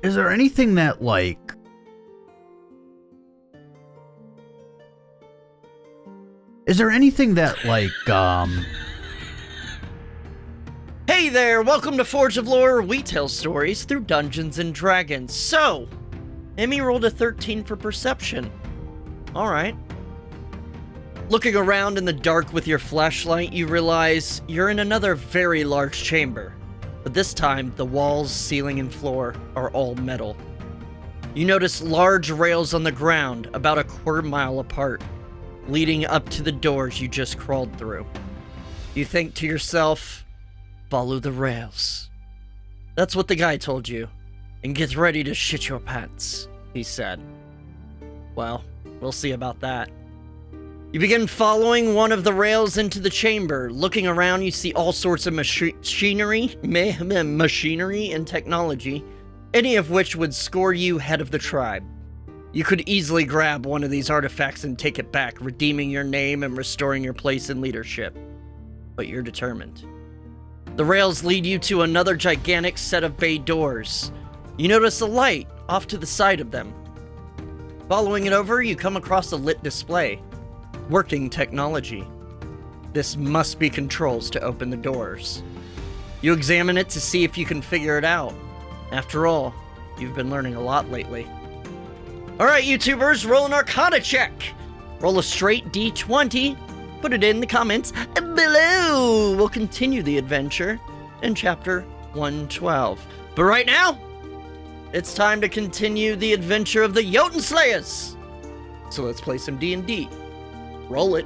Is there anything that, like... Hey there, welcome to Forge of Lore, we tell stories through Dungeons and Dragons. So, Emmy rolled a 13 for perception. Alright. Looking around in the dark with your flashlight, you realize you're in another very large chamber. But this time, the walls, ceiling, and floor are all metal. You notice large rails on the ground, about a quarter-mile apart, leading up to the doors you just crawled through. You think to yourself, follow the rails. That's what the guy told you, and get ready to shit your pants, he said. Well, we'll see about that. You begin following one of the rails into the chamber. Looking around, you see all sorts of machinery and technology, any of which would score you head of the tribe. You could easily grab one of these artifacts and take it back, redeeming your name and restoring your place in leadership. But you're determined. The rails lead you to another gigantic set of bay doors. You notice a light off to the side of them. Following it over, you come across a lit display. Working technology. This must be controls to open the doors. You examine it to see if you can figure it out. After all, you've been learning a lot lately. Alright, YouTubers, roll an Arcana check. Roll a straight D20. Put it in the comments below. We'll continue the adventure in chapter 112. But right now, it's time to continue the adventure of the Jotun Slayers. So let's play some D&D. Roll it.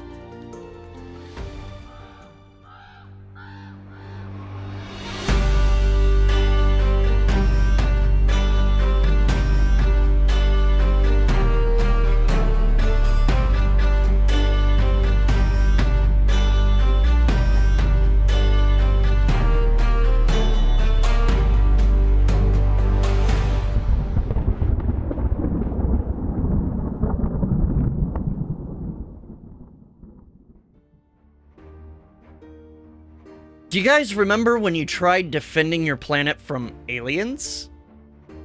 Do you guys remember when you tried defending your planet from aliens?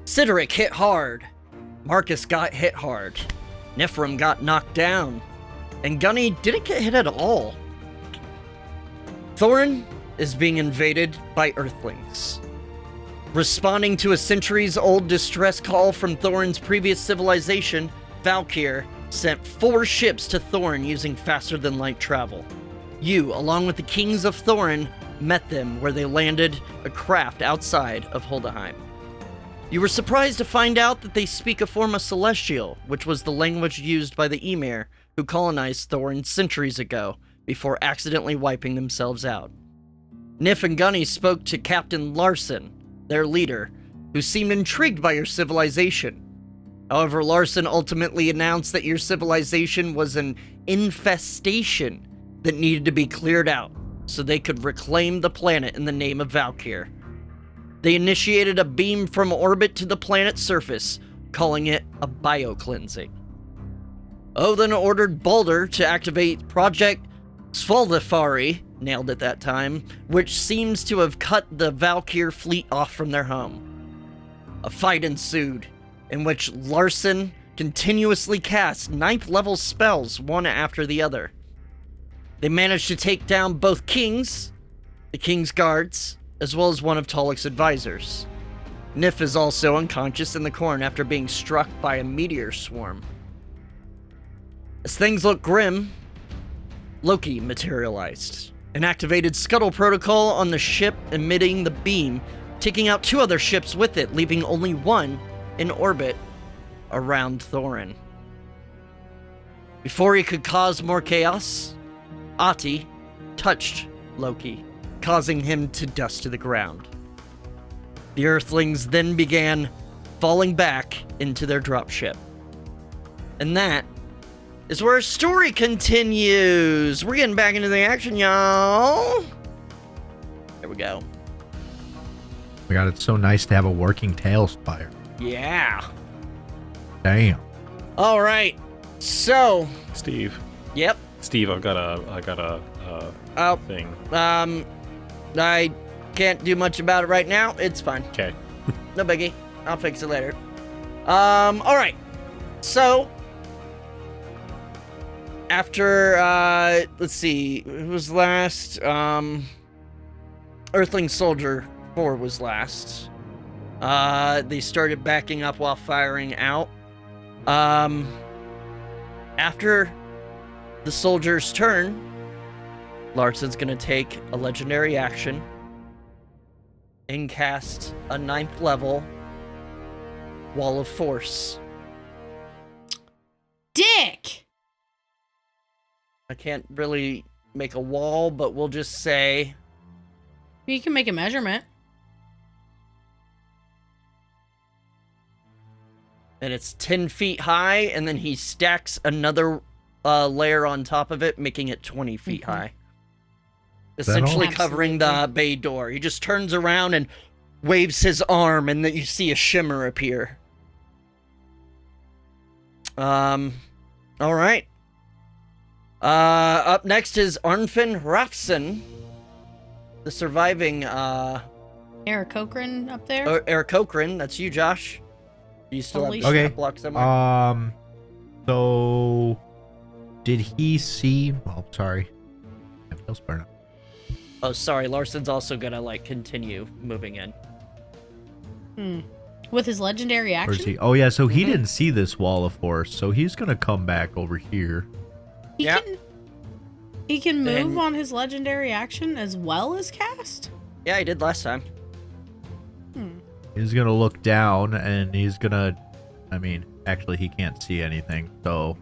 Sideric hit hard. Marcus got hit hard. Niph got knocked down. And Gunny didn't get hit at all. Thoren is being invaded by Earthlings. Responding to a centuries-old distress call from Thoren's previous civilization, Valkyr sent 4 ships to Thoren using faster-than-light travel. You, along with the kings of Thoren, met them where they landed a craft outside of Huldaheim. You were surprised to find out that they speak a form of Celestial, which was the language used by the Emir who colonized Thorin centuries ago, before accidentally wiping themselves out. Niph and Gunny spoke to Captain Larson, their leader, who seemed intrigued by your civilization. However, Larson ultimately announced that your civilization was an infestation that needed to be cleared out, so they could reclaim the planet in the name of Valkyr. They initiated a beam from orbit to the planet's surface, calling it a biocleansing. Odin ordered Baldur to activate Project Flowery, nailed it that time, which seems to have cut the Valkyr fleet off from their home. A fight ensued, in which Larson continuously cast 9th level spells one after the other. They managed to take down both kings, the king's guards, as well as one of Talik's advisors. Niph is also unconscious in the corn after being struck by a meteor swarm. As things look grim, Loki materialized and activated Scuttle Protocol on the ship emitting the beam, taking out 2 other ships with it, leaving only one in orbit around Thorin. Before he could cause more chaos, Ati touched Loki, causing him to dust to the ground. The Earthlings then began falling back into their dropship. And that is where our story continues. We're getting back into the action, y'all. There we go. My God, it's so nice to have a working talespire. Yeah. Damn. All right. So, Steve. Yep. Steve, I got a thing. I can't do much about it right now. It's fine. Okay. No biggie. I'll fix it later. All right. So after let's see, who was last? Earthling Soldier 4 was last. They started backing up while firing out. After the soldier's turn, Larson's gonna take a legendary action and cast a 9th level Wall of Force. Dick! I can't really make a wall, but we'll just say... You can make a measurement. And it's 10 feet high, and then he stacks another layer on top of it, making it 20 feet high. Essentially covering the bay door. He just turns around and waves his arm, and then you see a shimmer appear. All right. Up next is Arnfinn Rafson, the surviving Eric Cochran up there. Eric Cochran. That's you, Josh. Do you still have the okay. stat block somewhere? So did he see? Oh, sorry. I have talespire now. Oh, sorry. Larson's also gonna like continue moving in. With his legendary action. Where's he? Oh yeah. So he didn't see this wall of force. So he's gonna come back over here. He can move on his legendary action as well as cast? Yeah, he did last time. He's gonna look down and he's gonna, I mean, actually he can't see anything, so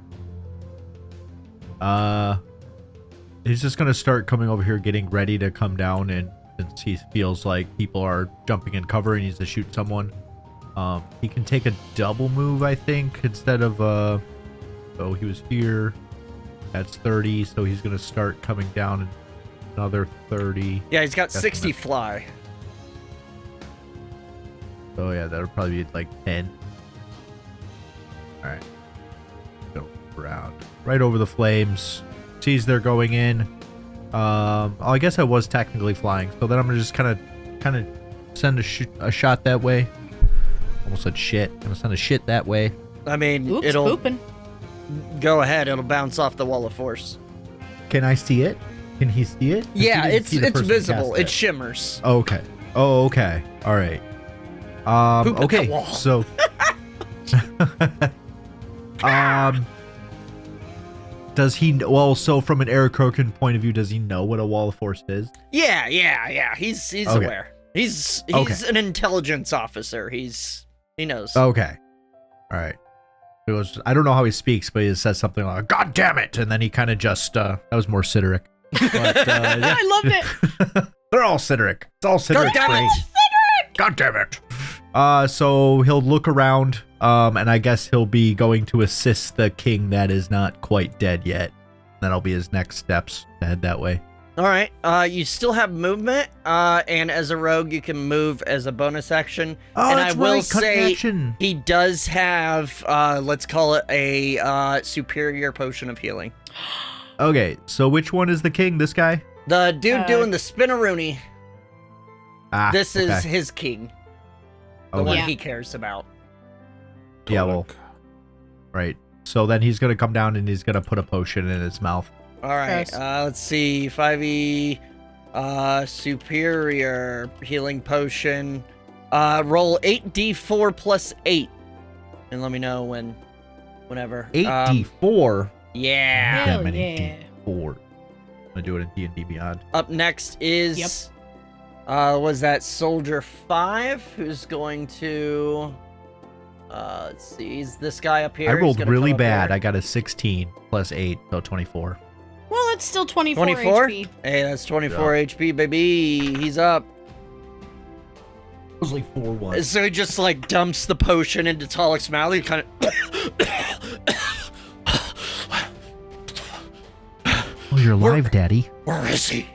he's just gonna start coming over here, getting ready to come down, and since he feels like people are jumping in cover and he needs to shoot someone, he can take a double move, I think, instead of so he was here, that's 30, so he's gonna start coming down another 30. Yeah, he's got 60 fly. So yeah, that would probably be like 10. Alright. Go around. Right over the flames. Sees they're going in. I guess I was technically flying. So then I'm gonna just kind of send a shot that way. Almost said shit. I'm gonna send a shit that way. I mean, Oops, it'll pooping. Go ahead. It'll bounce off the wall of force. Can I see it? Can he see it? Yeah, it's visible. It It shimmers. okay. Oh, okay. All right. Poop at okay. the wall. So does he, well, so from an Eric Crokin point of view, does he know what a wall of force is? Yeah. He's Okay. aware. He's Okay. an intelligence officer. He knows. Okay. All right. It was, I don't know how he speaks, but he says something like, God damn it. And then he kind of just, that was more Sideric. But, yeah. I loved it. They're all Sideric. It's all Sideric. God damn it. God damn it. So he'll look around, and I guess he'll be going to assist the king that is not quite dead yet. That'll be his next steps to head that way. All right. You still have movement, and as a rogue, you can move as a bonus action. Oh, and that's I will right, cut say action. he does have, let's call it a superior potion of healing. Okay, so which one is the king? This guy? The dude doing the spinaroonie. This is okay. his king. The Okay. one Yeah. he cares about. Yeah, well, right. So then he's going to come down and he's going to put a potion in his mouth. All right. Gross. Let's see. 5e superior healing potion. Roll 8d4 plus 8. And let me know whenever. 8d4? Yeah. Hell That many yeah. d4. I'm going to do it in D&D Beyond. Up next is was that Soldier 5 who's going to let's see, he's this guy up here. I He's rolled gonna really come up bad. here. I got a 16 plus 8, so 24. Well, it's still 24 24? HP. Hey, that's 24 HP, baby. He's up. It was like 4-1. So he just like dumps the potion into Talik's mouth. He kind of Oh, you're alive, Daddy. Where is he?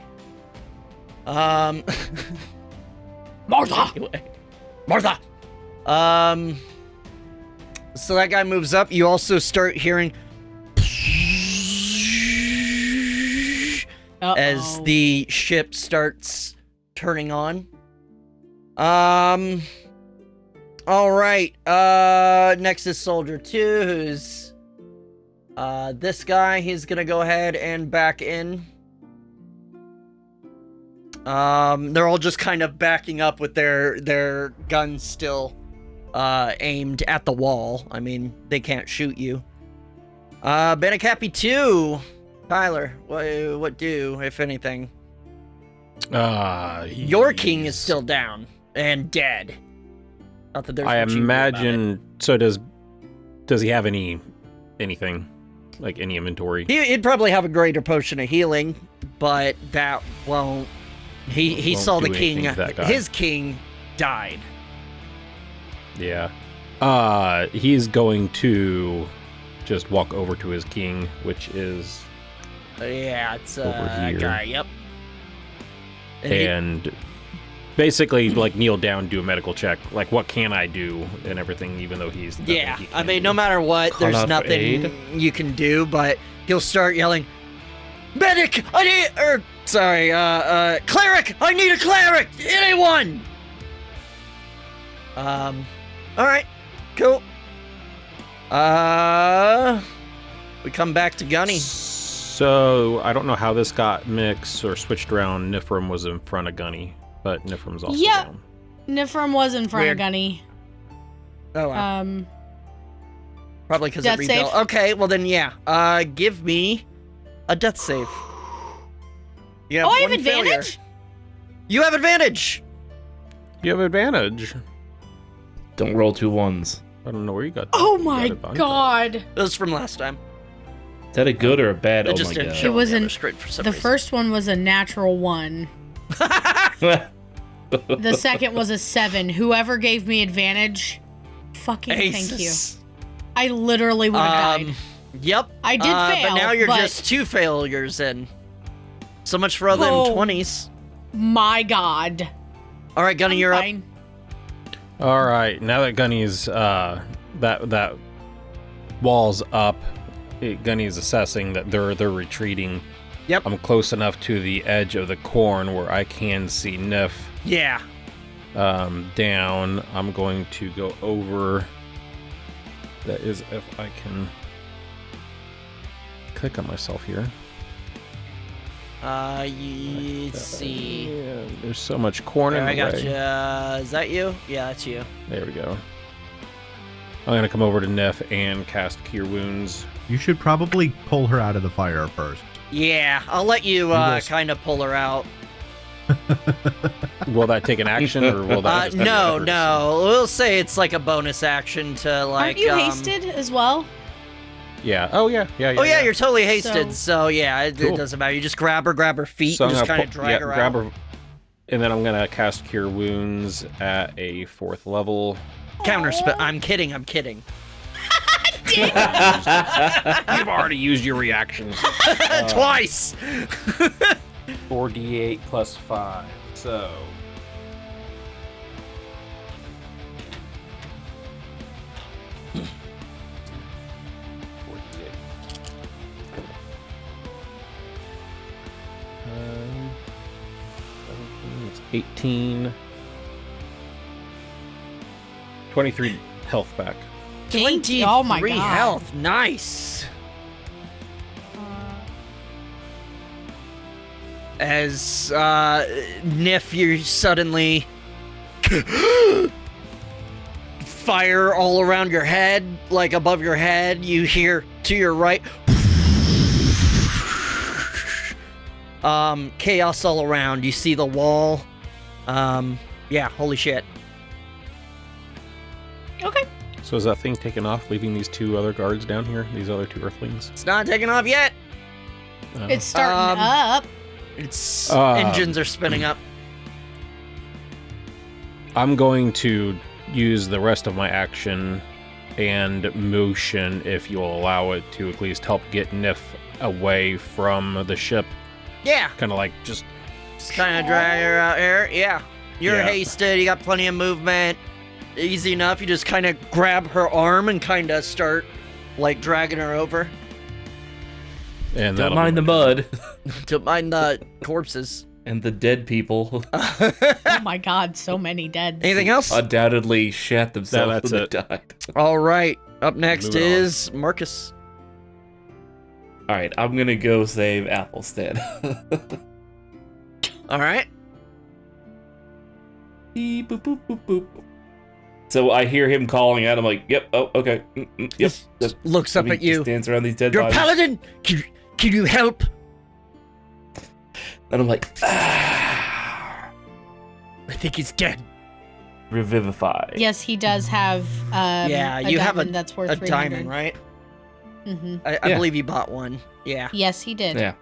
Martha! Anyway. Martha! So that guy moves up. You also start hearing as the ship starts turning on. All right. Next is Soldier 2, who's this guy. He's gonna go ahead and back in. They're all just kind of backing up with their guns still aimed at the wall. I mean, they can't shoot you. Benecappy 2. Tyler, what do, if anything? Your king is still down and dead. Not that there's I much you can do about imagine. So does he have anything like any inventory? He'd probably have a greater potion of healing, but that won't. He Won't saw the do king. anything to that guy. His king died. Yeah. He's going to just walk over to his king, which is Yeah, it's over a here. guy. Yep. And basically like kneel down, do a medical check. Like, what can I do and everything, even though he's nothing Yeah, he I can mean, do. no matter what, Call there's out for nothing aid? you can do, but he'll start yelling, "Medic! I need," or sorry, cleric! I need a cleric! Anyone! Alright, cool. We come back to Gunny. So I don't know how this got mixed or switched around. Nifrim was in front of Gunny, but Nifrim's also Yeah. down. Nifrim was in front Weird. of Gunny. Oh, wow. Probably because it Death save? rebuilt. Okay, well then, yeah. Give me a death save. You Oh, I have one failure. advantage? You have advantage! You have advantage. Don't roll 2 1s. I don't know where you got that. Oh You my got advantage. god. It was from last time. Is that a good or a bad? It Oh just my didn't god. show It was on the an- other screen for some The reason. first one was a natural 1. The second was a 7. Whoever gave me advantage, fucking thank you. Aces. I literally would have died. Yep. I did fail, but now you're but- just 2 failures in. So much for them Oh. 20s. My god. All right, Gunny, I'm you're fine. All right, now that Gunny's that wall's up, Gunny's assessing that they're retreating. Yep. I'm close enough to the edge of the corn where I can see Niph up. Yeah. down. I'm going to go over. That is if I can click on myself here. Let's see. Yeah, there's so much corn There, in I the got way. you. Is that you? Yeah, that's you. There we go. I'm gonna come over to Niph and cast Cure Wounds. You should probably pull her out of the fire first. Yeah, I'll let you will- kind of pull her out. Will that take an action, or will that? Just be No, efforts? no. We'll say it's like a bonus action to like. Aren't you hasted as well? Yeah. Oh yeah. Yeah. Oh yeah, you're totally hasted. So- So yeah, it Cool. doesn't matter. You just grab her feet, So and I'm just gonna kind of drag her grab out. her, and then I'm gonna cast Cure Wounds at a 4th level. Counterspell. I'm kidding. You've already used your reactions. Twice. 4d8 plus 5. So. It's 18. 23 health back. 23 Oh my God. health. Nice. As Niph, you suddenly fire all around your head, like above your head. You hear to your right, chaos all around. You see the wall. Yeah, holy shit. Okay. So is that thing taken off, leaving these 2 other guards down here? These other 2 Earthlings? It's not taking off yet. It's starting up. It's Um, engines are spinning up. I'm going to use the rest of my action and motion, if you'll allow it, to at least help get Niph away from the ship. Yeah, Kind of like just kind of drag her out here. Yeah, you're Yeah. hasted. You got plenty of movement. Easy enough. You just kind of grab her arm and kind of start like dragging her over. and Don't that'll mind the be- mud. Don't mind the corpses. And the dead people Oh my god, so many dead. Anything else? undoubtedly shat themselves that's when it. they died. All right. Up next Moving on. is Marcus. All right, I'm gonna go save Athelstan. All right. Beep, boop, boop, boop, boop. So I hear him calling out. I'm like, "Yep, oh, okay, yep." Looks up And he at you. just stands around these dead You're a bodies, paladin. Can you help? and I'm like, I think he's dead. "Revivify." Yes, he does have Yeah, a you have diamond that's worth A 300. diamond, right? Mm-hmm. I Yeah. believe you bought one. Yeah. Yes, he did. Yeah.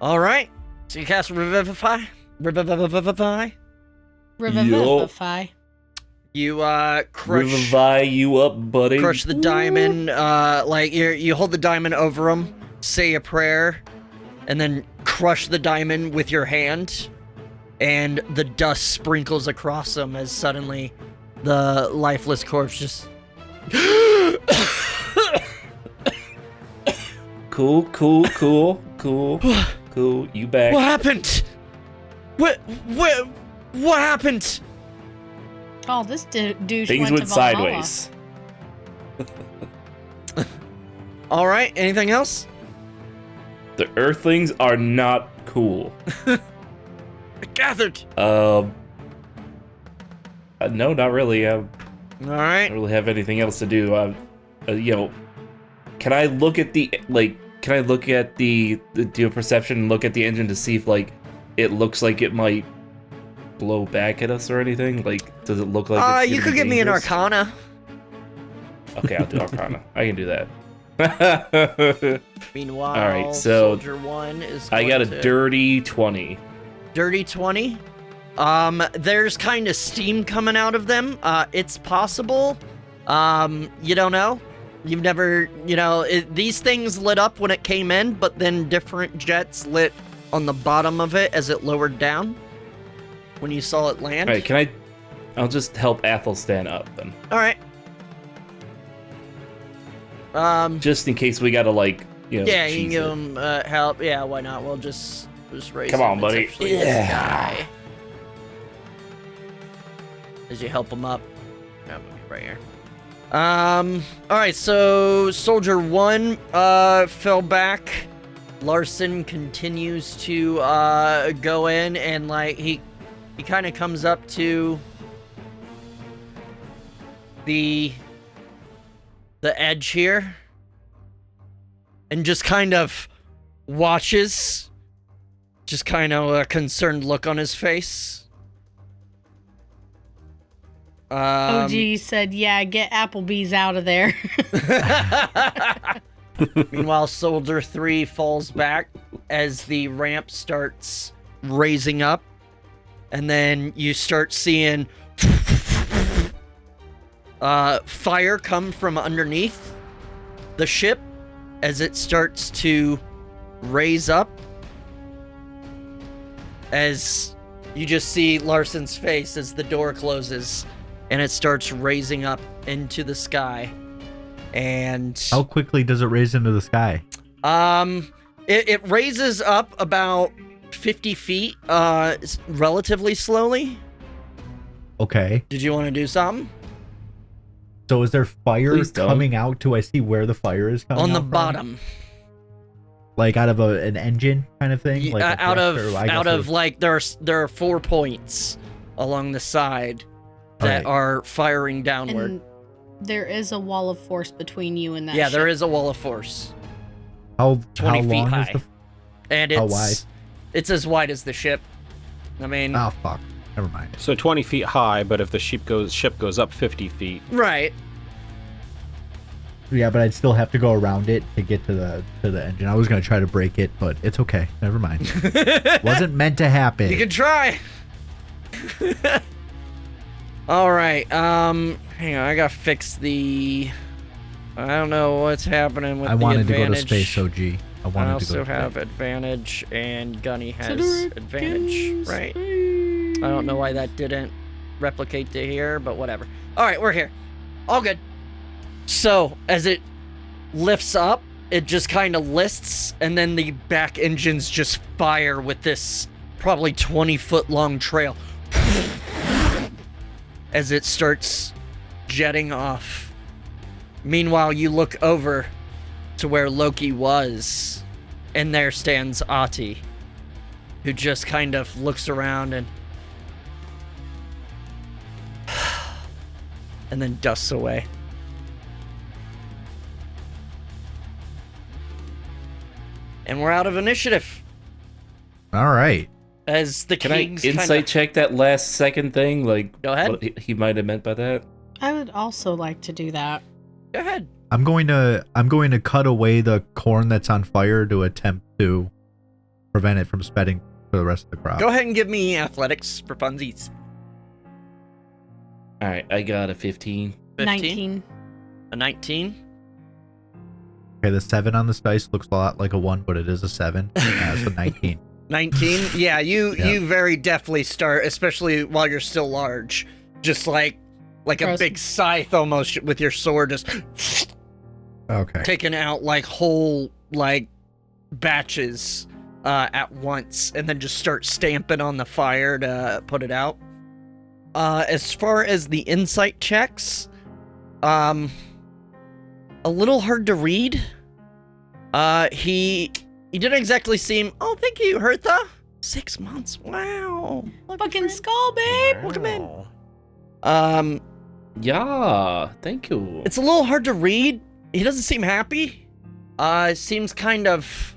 All right. So you cast Revivify. Revivify. Revivify. You crush Revivify you up, buddy. crush the diamond. Like you hold the diamond over him, say a prayer, and then crush the diamond with your hand, and the dust sprinkles across him as suddenly the lifeless corpse just. Cool. You back? What happened? What happened? Oh, this douche Things went went to Valhalla. sideways. All right. Anything else? The Earthlings are not cool. I gathered. No, not really. I All right. don't really have anything else to do. Can I look at the Can I look at the do a perception and look at the engine to see if it looks like it might blow back at us or anything? Does it look like? It's You gonna could be give me an dangerous? Arcana. Okay, I'll do Arcana. I can do that. Meanwhile, All right, so Soldier 1 is. I got a going to- dirty 20. Dirty 20. There's kind of steam coming out of them. It's possible. You don't know. You've never, these things lit up when it came in, but then different jets lit on the bottom of it as it lowered down when you saw it land. All right, I'll just help Athelstan up then. All right. Just in case we gotta Yeah, you cheese can give it. him help. Yeah, why not? We'll just raise Come him. on, It's buddy. actually this Yeah. guy. As you help him up. Yeah, right here. Alright, so Soldier 1 fell back. Larson continues to go in and he kind of comes up to the edge here and just kind of watches, just kind of a concerned look on his face. OG said, yeah, get Applebee's out of there. Meanwhile, Soldier 3 falls back as the ramp starts raising up, and then you start seeing fire come from underneath the ship as it starts to raise up, as you just see Larson's face as the door closes and it starts raising up into the sky. And How quickly does it raise into the sky? it raises up about 50 feet relatively slowly. Okay. Did you want to do something? So is there fire Please don't. coming out? Do I see where the fire is coming On the out from? bottom. Like out of an engine kind of thing? Like a out of thruster? I guess out it of would- like there are 4 points along the side that Alright. are firing downward. And there is a wall of force between you and that Yeah, there ship. is a wall of force. how 20 feet long high. is the And How it's wide? It's as wide as the ship. I mean, Oh fuck. Never mind. So 20 feet high, but if the ship goes up 50 feet. right. Yeah, but I'd still have to go around it to get to the engine. I was gonna try to break it, but it's okay. Never mind. Wasn't meant to happen. You can try. All right. Hang on. I gotta fix the. I don't know what's happening with I the wanted to go to advantage. space, OG. I I wanted to also go to have space. advantage, and Gunny has Cedric advantage. in Right. space. I don't know why that didn't replicate to here, but whatever. All right, we're here. All good. So as it lifts up, it just kind of lists, and then the back engines just fire with this probably 20-foot long trail as it starts jetting off. Meanwhile, you look over to where Loki was, and there stands Ahti, who just kind of looks around and then dusts away. And we're out of initiative. All right. As the Can I kings insight check that last second thing? Like, Go ahead. what he might have meant by that? I would also like to do that. Go ahead. I'm going to cut away the corn that's on fire to attempt to prevent it from spreading for the rest of the crop. Go ahead and give me athletics for funsies. All right, I got a 15. 19. A 19. Okay, the 7 on this dice looks a lot like a 1, but it is a 7. So 19. 19. Yeah, you Yeah. very definitely start, especially while you're still large, just like a Gross. big scythe almost with your sword, just Okay. taking out like whole like batches at once, and then just start stamping on the fire to put it out. As far as the insight checks, a little hard to read. He didn't exactly seem. Oh, thank you, Hertha. 6 months. Wow. Fucking skull, babe. Welcome in. Yeah, thank you. It's a little hard to read. He doesn't seem happy. Seems kind of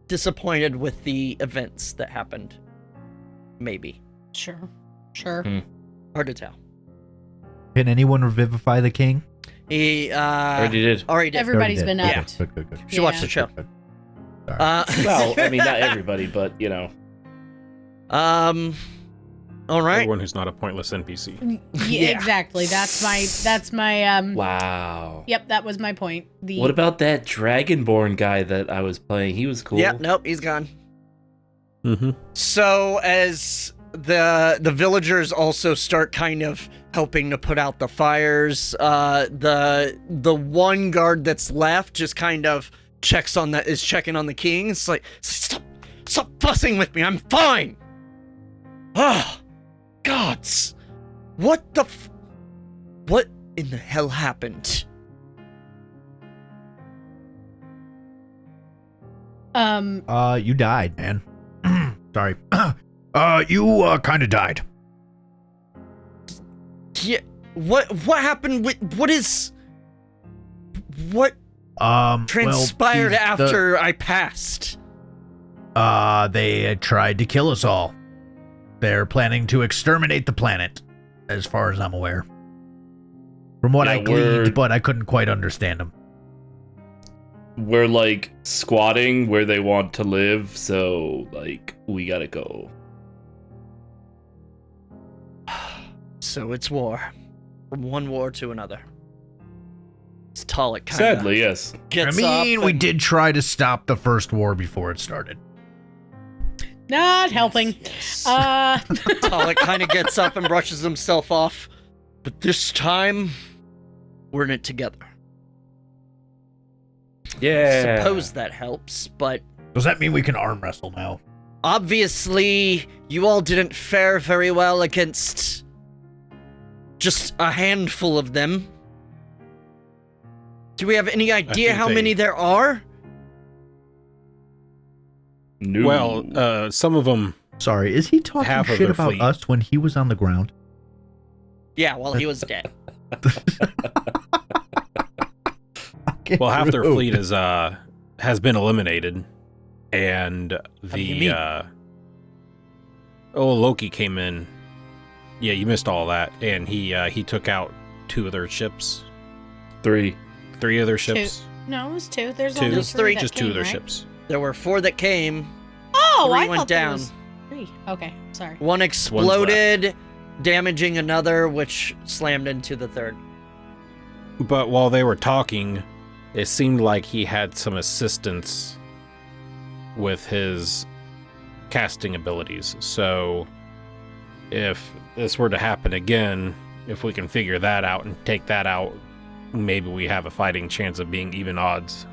disappointed with the events that happened. Maybe. Sure. Sure. Hard to tell. Can anyone revivify the king? He Already did. already did. Everybody's been Yeah. up. Good. You should watch the show. Good. Well, I mean, not everybody, but, you know. All right. Everyone who's not a pointless NPC. Yeah, Yeah. exactly. That's my Wow. Yep, that was my point. What about that Dragonborn guy that I was playing? He was cool. Yeah, nope, he's gone. Mm-hmm. So as the villagers also start kind of helping to put out the fires, the one guard that's left just kind of is checking on the king. It's like, stop fussing with me. I'm fine. Ah, gods, what in the hell happened? You died, man. Sorry. You kind of died. Yeah, what happened with what transpired after I passed? They tried to kill us all. They're planning to exterminate the planet, as far as I'm aware. From what Yeah, I gleaned, but I couldn't quite understand them. We're, like, squatting where they want to live, so, like, we gotta go. So it's war. From one war to another. It's Talek kind Sadly, yes. gets I mean, up we and- did try to stop the first war before it started. Not helping. Yes. Uh Talek kind of gets up and brushes himself off. But this time, we're in it together. Yeah. Suppose that helps, but Does that mean we can arm wrestle now? obviously, you all didn't fare very well against just a handful of them. Do we have any idea think how they- many there are? No. Well, some of them. Sorry, is he talking Half of shit their about fleet. us when he was on the ground? Yeah, well, he was dead. Well, half their fleet is has been eliminated, and do you the mean? Loki came in. Yeah, you missed all that, and he took out 2 of their ships, 3. 3 of their ships, no, it was 2. There's 2, only There's 3 three. that just 2 came, of their right? ships. There were 4 that came. Oh, 3 I went thought there down. was 3. Okay, sorry. One exploded, damaging another, which slammed into the third. But while they were talking, it seemed like he had some assistance with his casting abilities. So if this were to happen again, if we can figure that out and take that out, maybe we have a fighting chance of being even odds.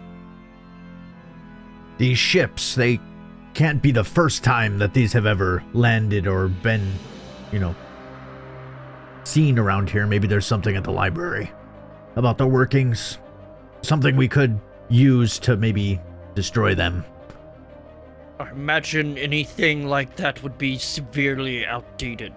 These ships, they can't be the first time that these have ever landed or been, seen around here. Maybe there's something at the library about the workings. Something we could use to maybe destroy them. I imagine anything like that would be severely outdated.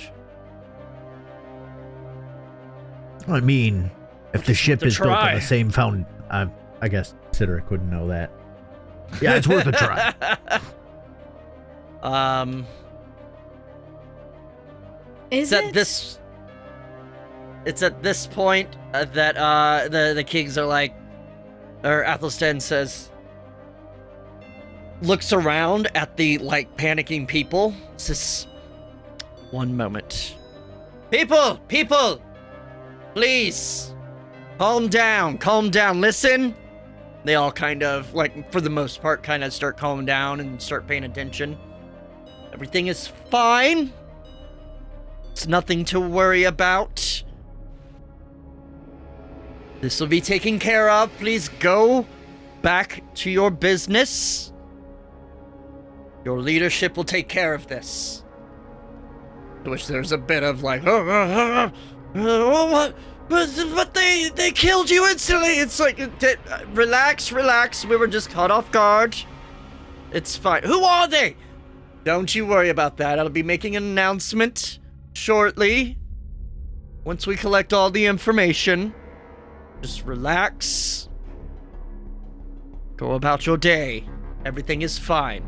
I mean, if the ship to is built on try. the same I guess Cedric wouldn't know that. Yeah, it's worth a try. Is It's it? It's at this point that the kings are like, or Athelstan says, looks around at the panicking people. Says, one moment, people, please, calm down. Listen. They all kind of for the most part, kind of start calming down and start paying attention. Everything is fine. It's nothing to worry about. This will be taken care of. Please go back to your business. Your leadership will take care of this. To which there's a bit of what? But they killed you instantly. It's relax. We were just caught off guard. It's fine. Who are they? Don't you worry about that. I'll be making an announcement shortly. Once we collect all the information. Just relax. Go about your day. Everything is fine.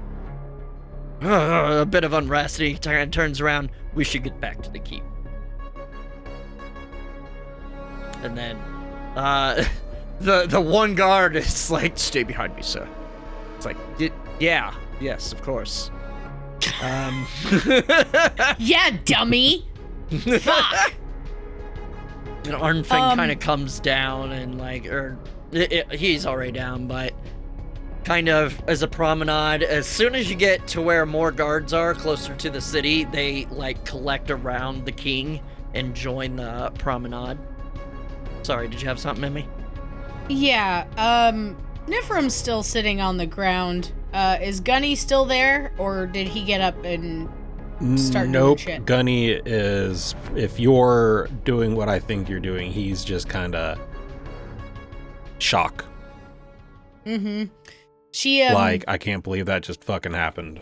A bit of unrest. He turns around. We should get back to the keep. And then, the one guard is like, "Stay behind me, sir." It's like, yeah, yes, of course. Yeah, dummy. Fuck. And Arnfinn kind of comes down and he's already down, but kind of as a promenade, as soon as you get to where more guards are closer to the city, they collect around the king and join the promenade. Sorry, did you have something, Emmy? Yeah, Nifrim's still sitting on the ground. Is Gunny still there, or did he get up and start doing Nope. shit? Gunny is, if you're doing what I think you're doing, he's just kind of shock. Mm-hmm. She, I can't believe that just fucking happened.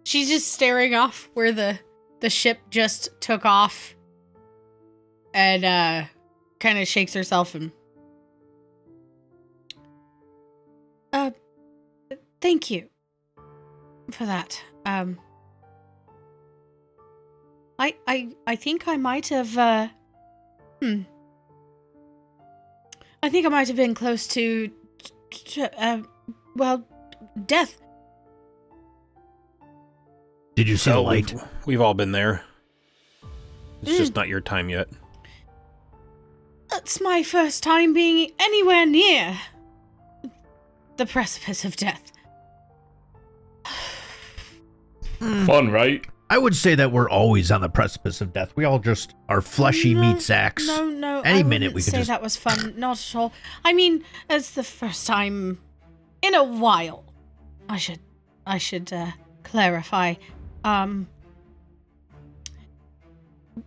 she's just staring off where the ship just took off and, kind of shakes herself and... thank you for that. I think I might have, I think I might have been close to death. Did you see the light? We've all been there. It's just not your time yet. That's my first time being anywhere near the Precipice of Death. Fun, right? I would say that we're always on the precipice of death. We all just are fleshy meat sacks. No. Any I minute wouldn't we could say just... that was fun. Not at all. I mean, it's the first time in a while. I should clarify.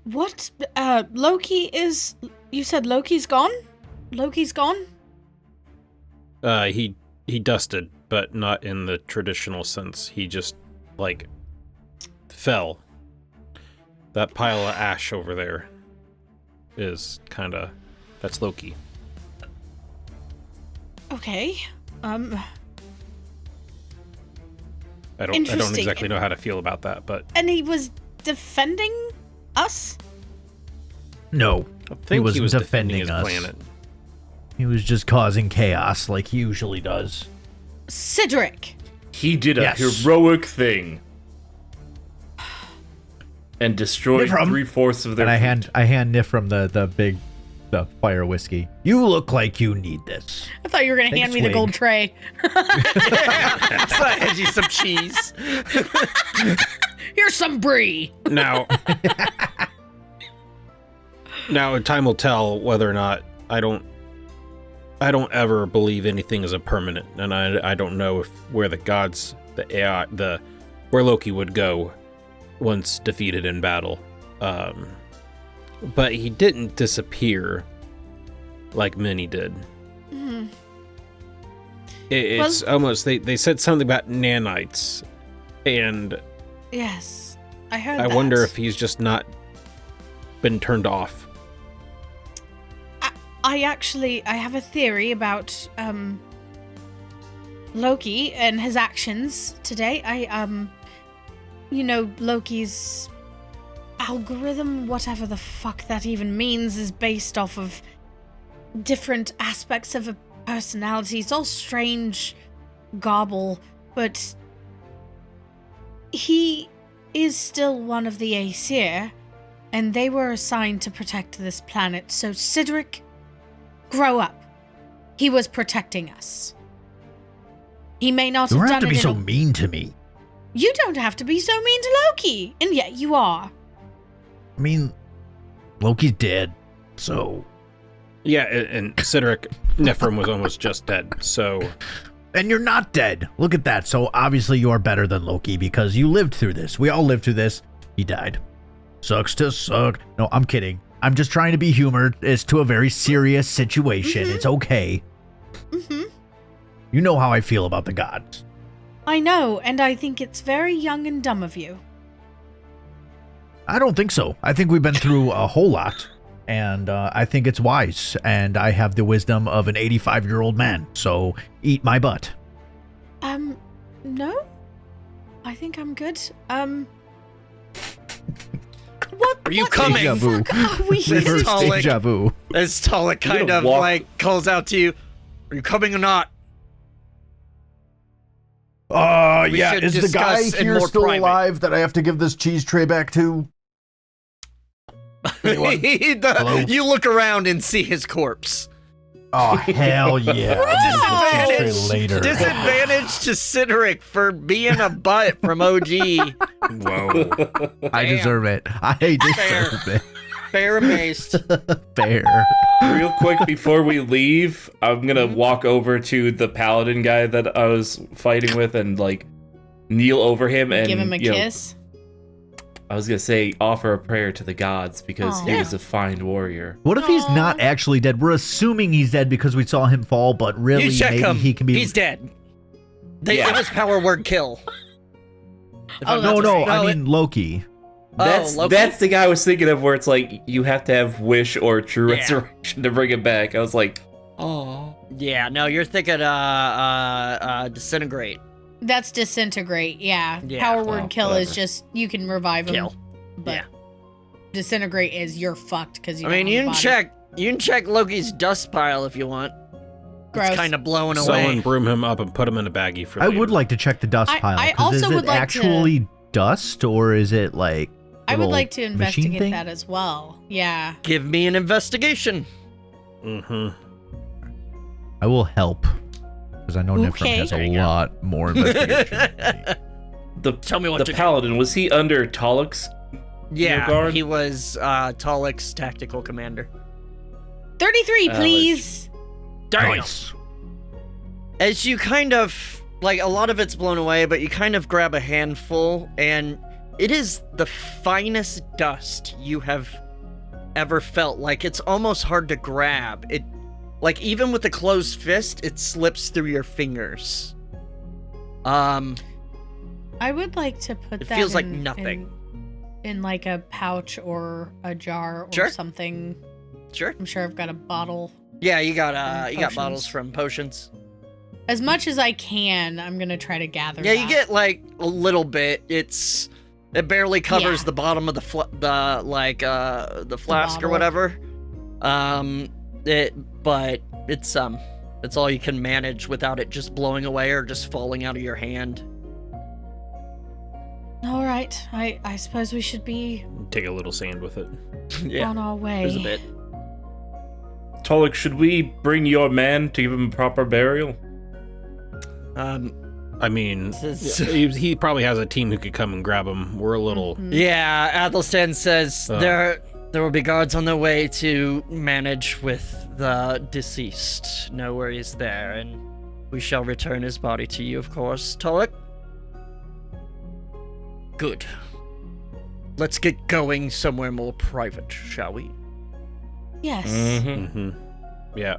What? Loki is... You said Loki's gone? Loki's gone? He dusted, but not in the traditional sense. He just, fell. That pile of ash over there is that's Loki. Okay. I don't Interesting. exactly know how to feel about that, but And he was defending us? No, I think was he was defending defending his us. planet. he was just causing chaos like he usually does. Cedric. He did a Yes. heroic thing. And destroyed Niph, 3/4 of their And fleet. I hand Niph the fire whiskey. You look like you need this. I thought you were going to Take a hand me the swig. gold tray. So I had you some cheese. Here's some brie. Now, time will tell whether or not I don't ever believe anything is a permanent, and I don't know where the gods, the AI, the where Loki would go once defeated in battle. But he didn't disappear like many did. Hmm. It's almost, they said something about nanites, and Yes, I heard I that. wonder if he's just not been turned off. I have a theory about Loki and his actions today. Loki's algorithm, whatever the fuck that even means, is based off of different aspects of a personality. It's all strange gobble, but he is still one of the Aesir, and they were assigned to protect this planet. So Sidric, grow up. He was protecting us. He may not You have don't done have to be it so in a- mean to me. You don't have to be so mean to Loki, and yet you are. I mean, Loki's dead, so... Yeah, and Sidric Niph was almost just dead, so... And you're not dead. Look at that. So obviously you are better than Loki because you lived through this. We all lived through this. He died. Sucks to suck. No, I'm kidding. I'm just trying to be humored. It's to a very serious situation. Mhm. It's okay. Mm-hmm. You know how I feel about the gods. I know, and I think it's very young and dumb of you. I don't think so. I think we've been through a whole lot. And I think it's wise. And I have the wisdom of an 85-year-old man. So eat my butt. No? I think I'm good. What? Are you what coming? the Deja vu. fuck are we This Reverse is Talik. deja vu. As Talik kind gonna of walk- like calls out to you, "Are you coming or not?" We Yeah. should Is the guy discuss in here more still private. alive that I have to give this cheese tray back to? Anyone? Hello? You look around and see his corpse. Oh, hell yeah. I'll give this cheese tray later. Disadvantage to Sidric for being a butt from OG. Whoa. I deserve it. I deserve it. Fair based. Fair. Real quick before we leave, I'm gonna walk over to the paladin guy that I was fighting with and like kneel over him and Give him a you know, kiss? I was gonna say offer a prayer to the gods because he Aw. was a fine warrior. What if he's Aw. not actually dead? We're assuming he's dead because we saw him fall, but really, You check maybe him. he can be. He's dead. Yeah. It was power word kill. If Oh, I'm No, not no, mistaken. I mean Loki. Loki? That's the guy I was thinking of where it's like you have to have wish or true Yeah. resurrection to bring it back. I was like, Oh. Yeah, no, you're thinking disintegrate. That's disintegrate, yeah. Yeah. Power word Oh, kill is whatever. just, you can revive him. Kill. But Yeah. disintegrate is you're fucked because you I don't mean, have you a can body. check Loki's dust pile if you want. Gross. It's kind of blowing Someone away. broom him up and put him in a baggie for I later. would like to check the dust I- pile. I 'cause is also it would like to- actually dust or is it like? I would little like to machine investigate thing? that as well. Yeah. Give me an investigation. Mm-hmm. I will help because I know Niph Okay. has There a you go. lot more investigation. than me. the Tell me what the to do. paladin was he under Talik's? Yeah, guard? he was Talik's tactical commander. 33, like- please. Nice. As you kind of, like, a lot of it's blown away, but you kind of grab a handful, and it is the finest dust you have ever felt. Like, it's almost hard to grab. It, like, even with a closed fist, it slips through your fingers. I would like to put It that feels like in- nothing. in like a pouch or a jar or Sure. something. Sure. I'm sure I've got a bottle. Yeah, you got bottles Potions. from potions. As much as I can, I'm gonna try to gather. Yeah, you that. get like a little bit. It barely covers Yeah. the bottom of the flask or bottle. whatever. But it's all you can manage without it just blowing away or just falling out of your hand. All right. I suppose we should be Take a little sand with it. Yeah, on our way. there's a bit. Talik, should we bring your man to give him a proper burial? I mean, This- he probably has a team who could come and grab him. We're a little... Mhm. Yeah, Athelstan says there will be guards on their way to manage with the deceased. No worries there, and we shall return his body to you, of course. Talik? Good. Let's get going somewhere more private, shall we? Yes. Mm-hmm. Yeah.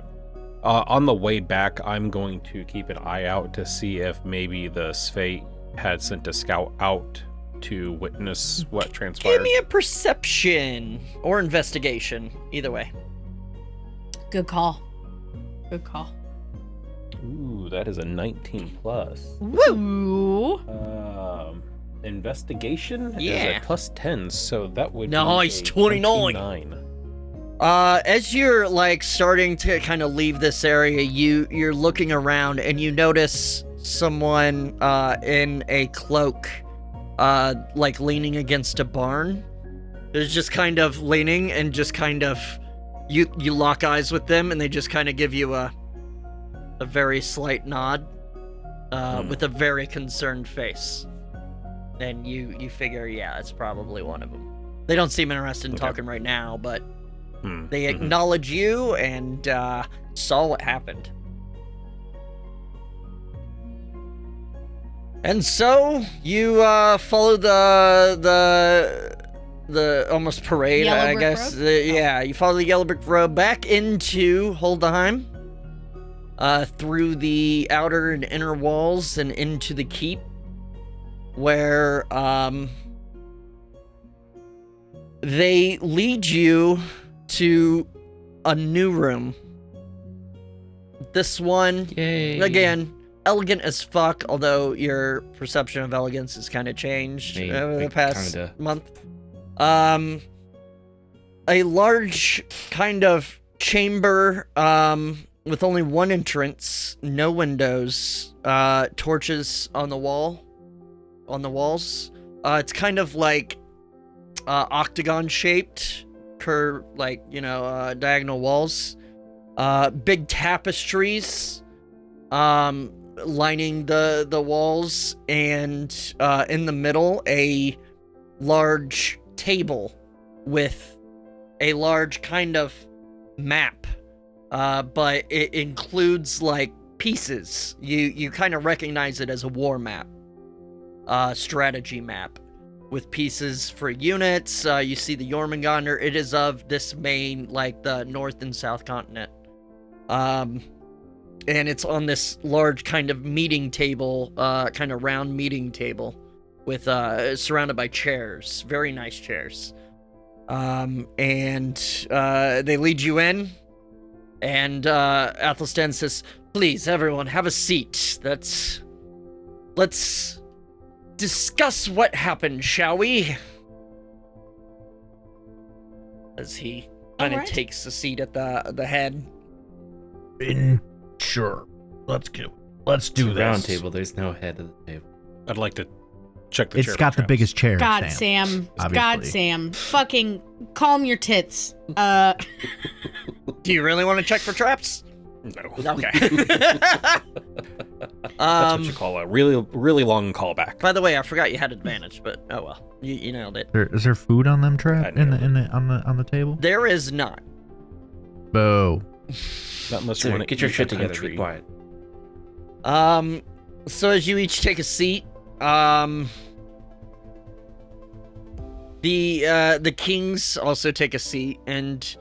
On the way back, I'm going to keep an eye out to see if maybe the Sfate had sent a scout out to witness what transpired. Give me a perception or investigation, either way. Good call. Good call. Ooh, that is a 19 plus. Woo! Investigation is Yeah. a plus 10, so that would Nice, be a 29. 29. As you're like starting to kind of leave this area, you're looking around and you notice someone in a cloak like leaning against a barn. There's just kind of leaning and just kind of you lock eyes with them and they just kind of give you a very slight nod with a very concerned face. And you figure, yeah, it's probably one of them. They don't seem interested in talking right now, but they acknowledge you and saw what happened. And so you follow the almost parade, Yellow I brick guess. road? Yeah, you follow the yellow brick road back into Holdheim, through the outer and inner walls and into the keep, where they lead you to a new room. This one, Yay. again, elegant as fuck, although your perception of elegance has kind of changed Hey, over the like, past kinda. month. A large kind of chamber with only one entrance, no windows, torches on the walls. It's kind of like octagon shaped, diagonal walls. Big tapestries lining the walls, and in the middle a large table with a large kind of map, but it includes like pieces. You kind of recognize it as a war map, strategy map, with pieces for units. You see the Jormungandr. It is of this main, like the North and South continent. And it's on this large kind of meeting table, kind of round meeting table, with surrounded by chairs, very nice chairs. And they lead you in, and Athelstan says, "Please, everyone, have a seat. Let's discuss what happened, shall we?" As he kind of Alright. takes a seat at the head. Sure. Let's do It's this. a round table. There's no head of the table. I'd like to check the It's chair got for the traps. biggest chair. God, Sam. God, obviously. Sam. Fucking calm your tits. Do you really want to check for traps? No. Okay. That's what you call a really, really long callback. By the way, I forgot you had advantage, but oh well, you nailed it. Is there food on them trap I nailed on the table? There is not. Boo. Not unless you Sir, want to get your eat shit the together. country. Be quiet. So as you each take a seat, the kings also take a seat, and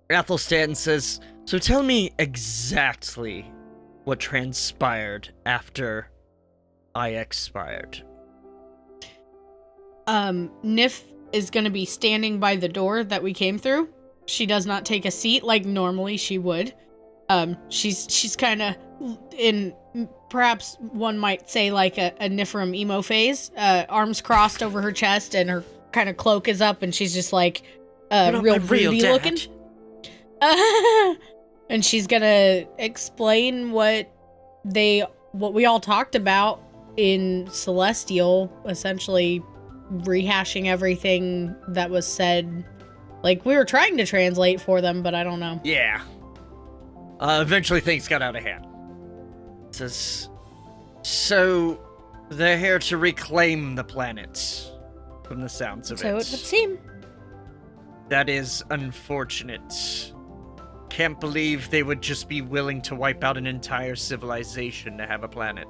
Athelstan says, "So tell me exactly what transpired after I expired." Niph is gonna be standing by the door that we came through. She does not take a seat like normally she would. She's kind of in, perhaps one might say, like a Nifrim emo phase. Arms crossed over her chest, and her kind of cloak is up, and she's just like You're not real my real broody dad. looking. And she's gonna explain what we all talked about in Celestial, essentially rehashing everything that was said. Like, we were trying to translate for them, but I don't know. Yeah. Eventually things got out of hand. It says, "So they're here to reclaim the planet," from the sounds of So it would it. seem. That is unfortunate. Can't believe they would just be willing to wipe out an entire civilization to have a planet.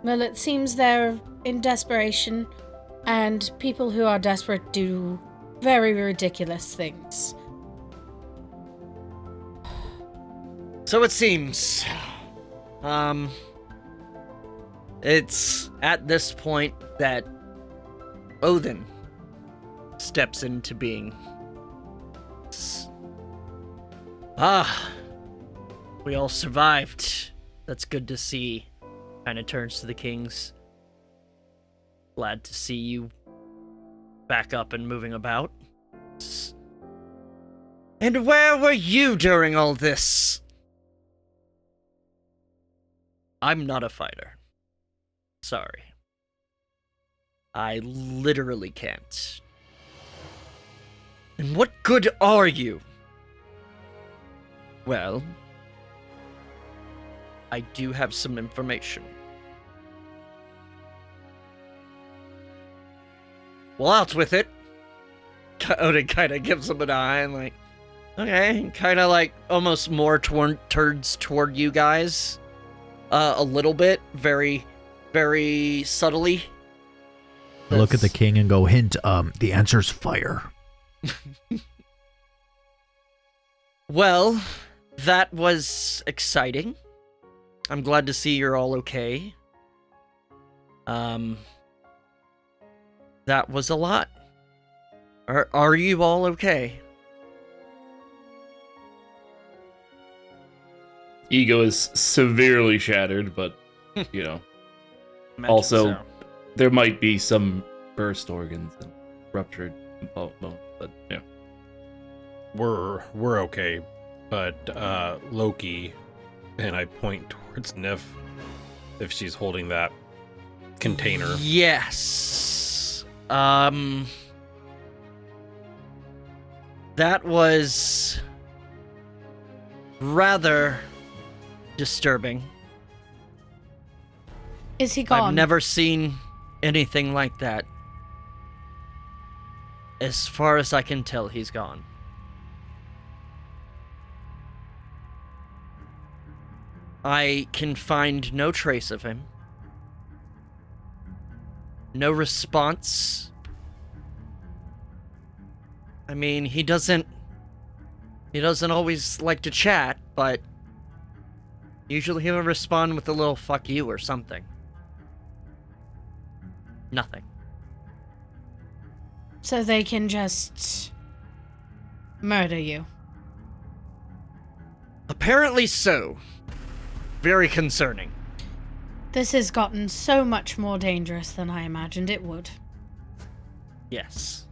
Well, it seems they're in desperation, and people who are desperate do very ridiculous things. So it seems. It's at this point that Odin steps into being. We all survived. That's good to see. Kinda turns to the kings. Glad to see you back up and moving about. And where were you during all this? I'm not a fighter. Sorry. I literally can't. And what good are you? Well, I do have some information. Well, out with it. Odin kind of gives him an eye and like, okay, kind of like almost more turns toward you guys. A little bit, very, very subtly. I look at the king and go, hint, the answer's fire. Well, that was exciting. I'm glad to see you're all okay. That was a lot. Are you all okay? Ego is severely shattered, but, you know. Imagine Also, so. there might be some burst organs and ruptured bones, but, yeah. We're okay, but Loki, and I point towards Niph, if she's holding that container. Yes. That was rather disturbing. Is he gone? I've never seen anything like that. As far as I can tell, he's gone. I can find no trace of him. No response. I mean, he doesn't always like to chat, but usually he'll respond with a little fuck you or something. Nothing. So they can just murder you. Apparently so. Very concerning. This has gotten so much more dangerous than I imagined it would. Yes.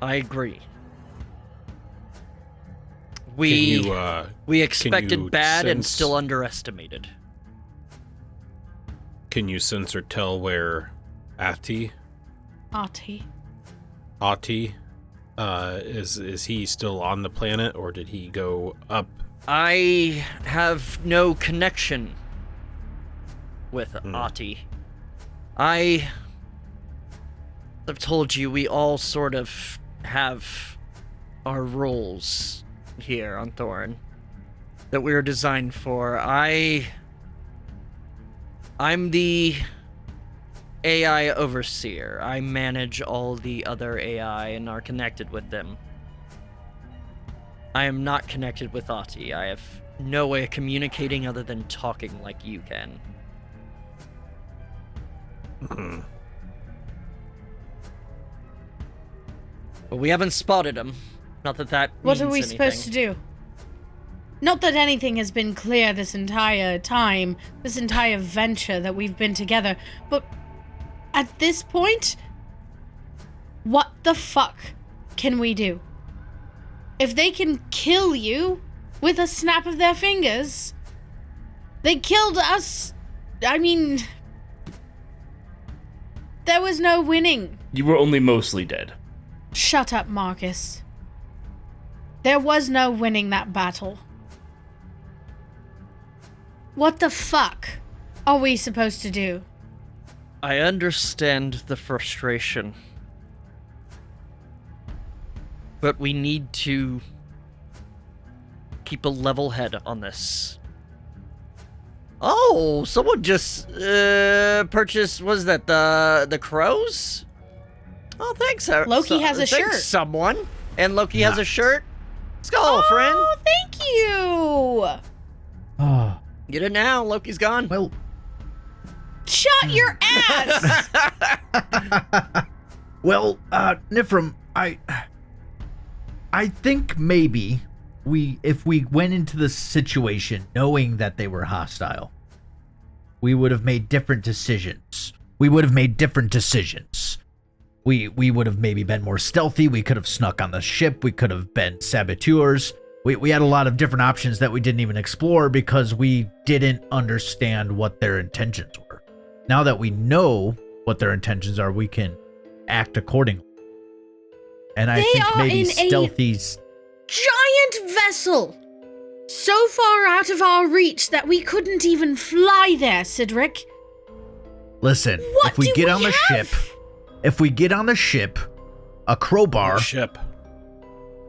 I agree. We expected bad and still underestimated. Can you sense or tell where Ati is he still on the planet, or did he go up? I have no connection with Ati. I've told you we all sort of have our roles here on Thoren that we were designed for. I'm the AI overseer. I manage all the other AI and are connected with them. I am not connected with Ati. I have no way of communicating other than talking like you can. But we haven't spotted him. Not that that What means are we anything. supposed to do? Not that anything has been clear this entire time, this entire venture that we've been together, but at this point, what the fuck can we do? If they can kill you with a snap of their fingers, they killed us. I mean, there was no winning. You were only mostly dead. Shut up, Marcus. There was no winning that battle. What the fuck are we supposed to do? I understand the frustration. But we need to keep a level head on this. Oh, someone just purchased. Was that the crows? Oh, thanks. Loki has a thanks, shirt. Someone, and Loki has a shirt. Skald, friend. Oh, thank you. Oh, Get it now. Loki's gone. well, Shut your ass. well, Niph, I think maybe if we went into the situation knowing that they were hostile, we would have made different decisions. We would have maybe been more stealthy. We could have snuck on the ship. We could have been saboteurs. We had a lot of different options that we didn't even explore because we didn't understand what their intentions were. Now that we know what their intentions are, we can act accordingly. And I They think are maybe in a- stealthy's Giant vessel. So far out of our reach that we couldn't even fly there, Cedric. Listen, What if we do get we on the have? ship, a crowbar Ship.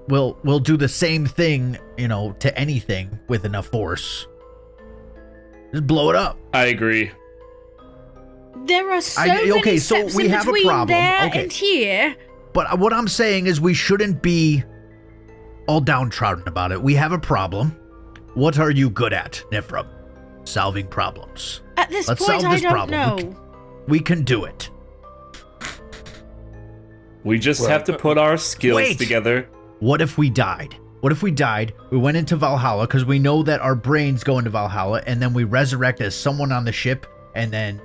will do the same thing, to anything with enough force. Just blow it up. I agree. There are so okay, many so steps we in have a between problem. there Okay. and here. But what I'm saying is we shouldn't be all downtrodden about it. We have a problem. What are you good at, Niph? Solving problems. At this Let's point, solve I this don't problem. know. We can do it. We just have to put our skills Wait. together. What if we died? We went into Valhalla because we know that our brains go into Valhalla, and then we resurrect as someone on the ship, and then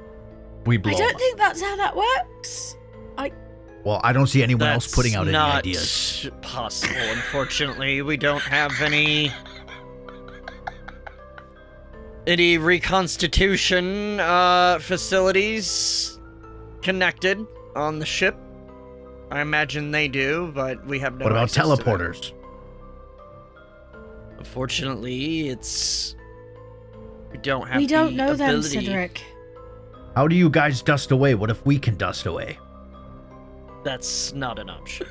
we blow I them don't up. think that's how that works. Well, I don't see anyone else That's putting out any not ideas. possible. Unfortunately, we don't have any reconstitution facilities connected on the ship. I imagine they do, but we have no. What about access to them. teleporters? Unfortunately, we don't have. We don't the know them, ability. Cedric. How do you guys dust away? What if we can dust away? That's not an option.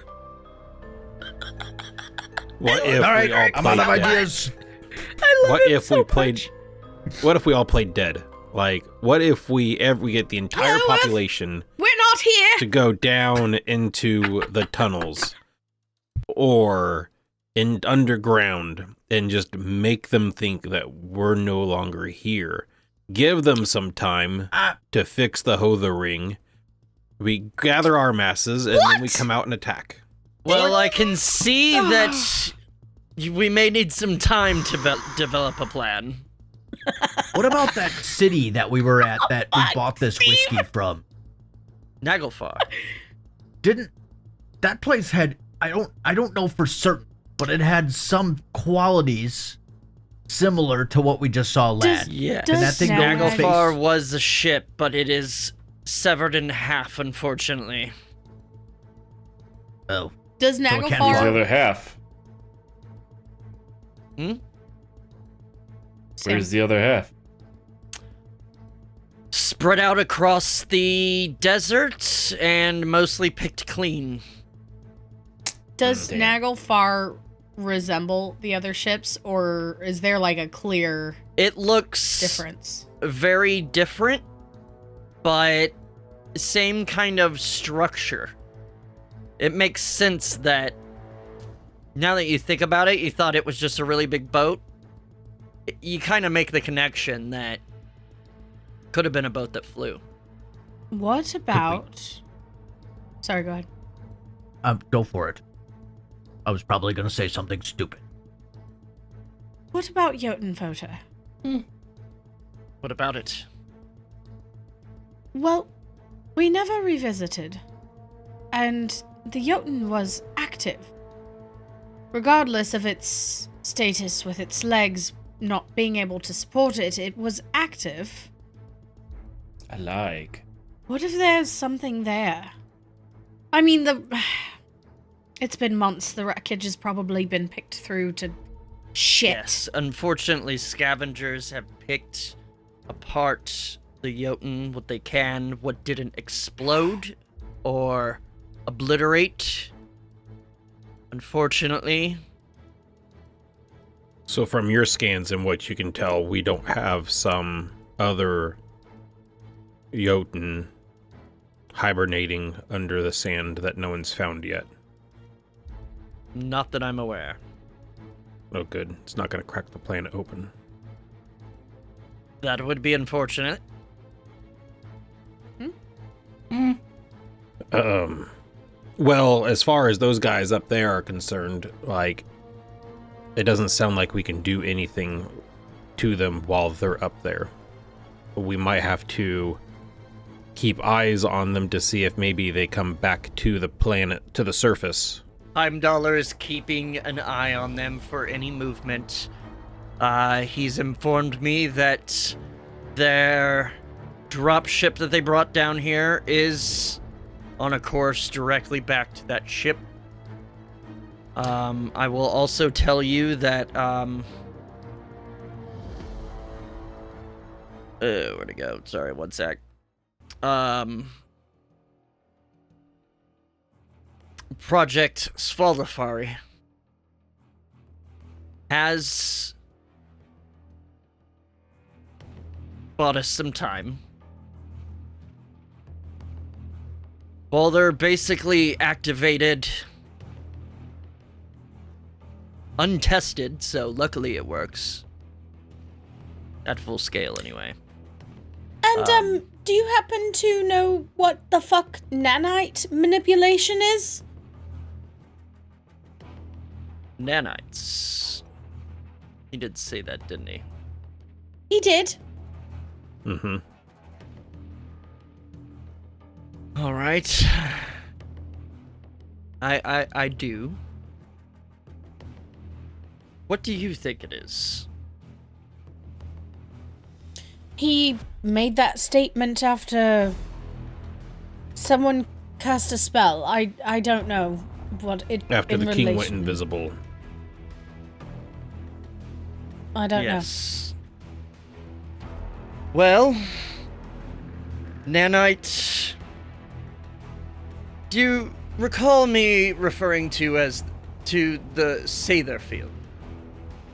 What if All right, we all I'm out of played dead? ideas. What if we played? What if we all played dead? Like, what if we get the entire Hello, Earth. population We're not here. to go down into the tunnels or in underground and just make them think that we're no longer here? Give them some time to fix the Hother ring. We gather our masses and then we come out and attack. Well, I can see that we may need some time to develop a plan. What about that city that we were at that we bought this whiskey from? Naglfar. Didn't that place had I don't know for certain, but it had some qualities similar to what we just saw land. Yeah. Can that thing go in Naglfar space? Naglfar was a ship, but it is severed in half, unfortunately. Oh. Does it can't be The Naglfar... other half. Sam, Where's the other half? Spread out across the desert and mostly picked clean. Does Damn. Naglfar resemble the other ships, or is there like a clear It looks difference? very different, but same kind of structure. It makes sense that now that you think about it, you thought it was just a really big boat. You kind of make the connection that could have been a boat that flew. What about... Sorry, go ahead. Go for it. I was probably gonna say something stupid. What about Jotunfota? What about it? Well, we never revisited. And the Jotun was active. Regardless of its status with its legs not being able to support it, it was active. I like. What if there's something there? I mean, it's been months. The wreckage has probably been picked through to shit. Yes, unfortunately, scavengers have picked apart the Jotun, what they can, what didn't explode or obliterate. Unfortunately. So from your scans and what you can tell, we don't have some other Jotun hibernating under the sand that no one's found yet? Not that I'm aware. Oh, good. It's not going to crack the planet open. That would be unfortunate. Well, as far as those guys up there are concerned, like, it doesn't sound like we can do anything to them while they're up there. We might have to keep eyes on them to see if maybe they come back to the planet, to the surface. Heimdallr is keeping an eye on them for any movement. He's informed me that their dropship that they brought down here is on a course directly back to that ship. I will also tell you that, where'd it go? Sorry, one sec. Project Svaldafari has bought us some time. Well, they're basically activated untested, so luckily it works. At full scale, anyway. And, do you happen to know what the fuck nanite manipulation is? Nanites. He did say that, didn't he? He did. Mm-hmm. All right. I do. What do you think it is? He made that statement after someone cast a spell. I don't know what it After the in king went relation- invisible. I don't know. Yes. Well, nanite. Do you recall me referring to the Sather field?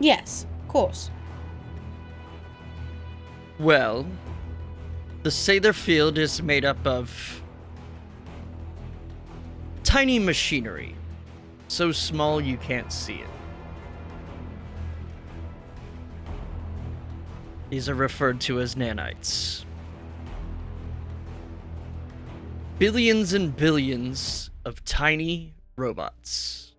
Yes, of course. Well, the Sather field is made up of tiny machinery, so small you can't see it. These are referred to as nanites. Billions and billions of tiny robots.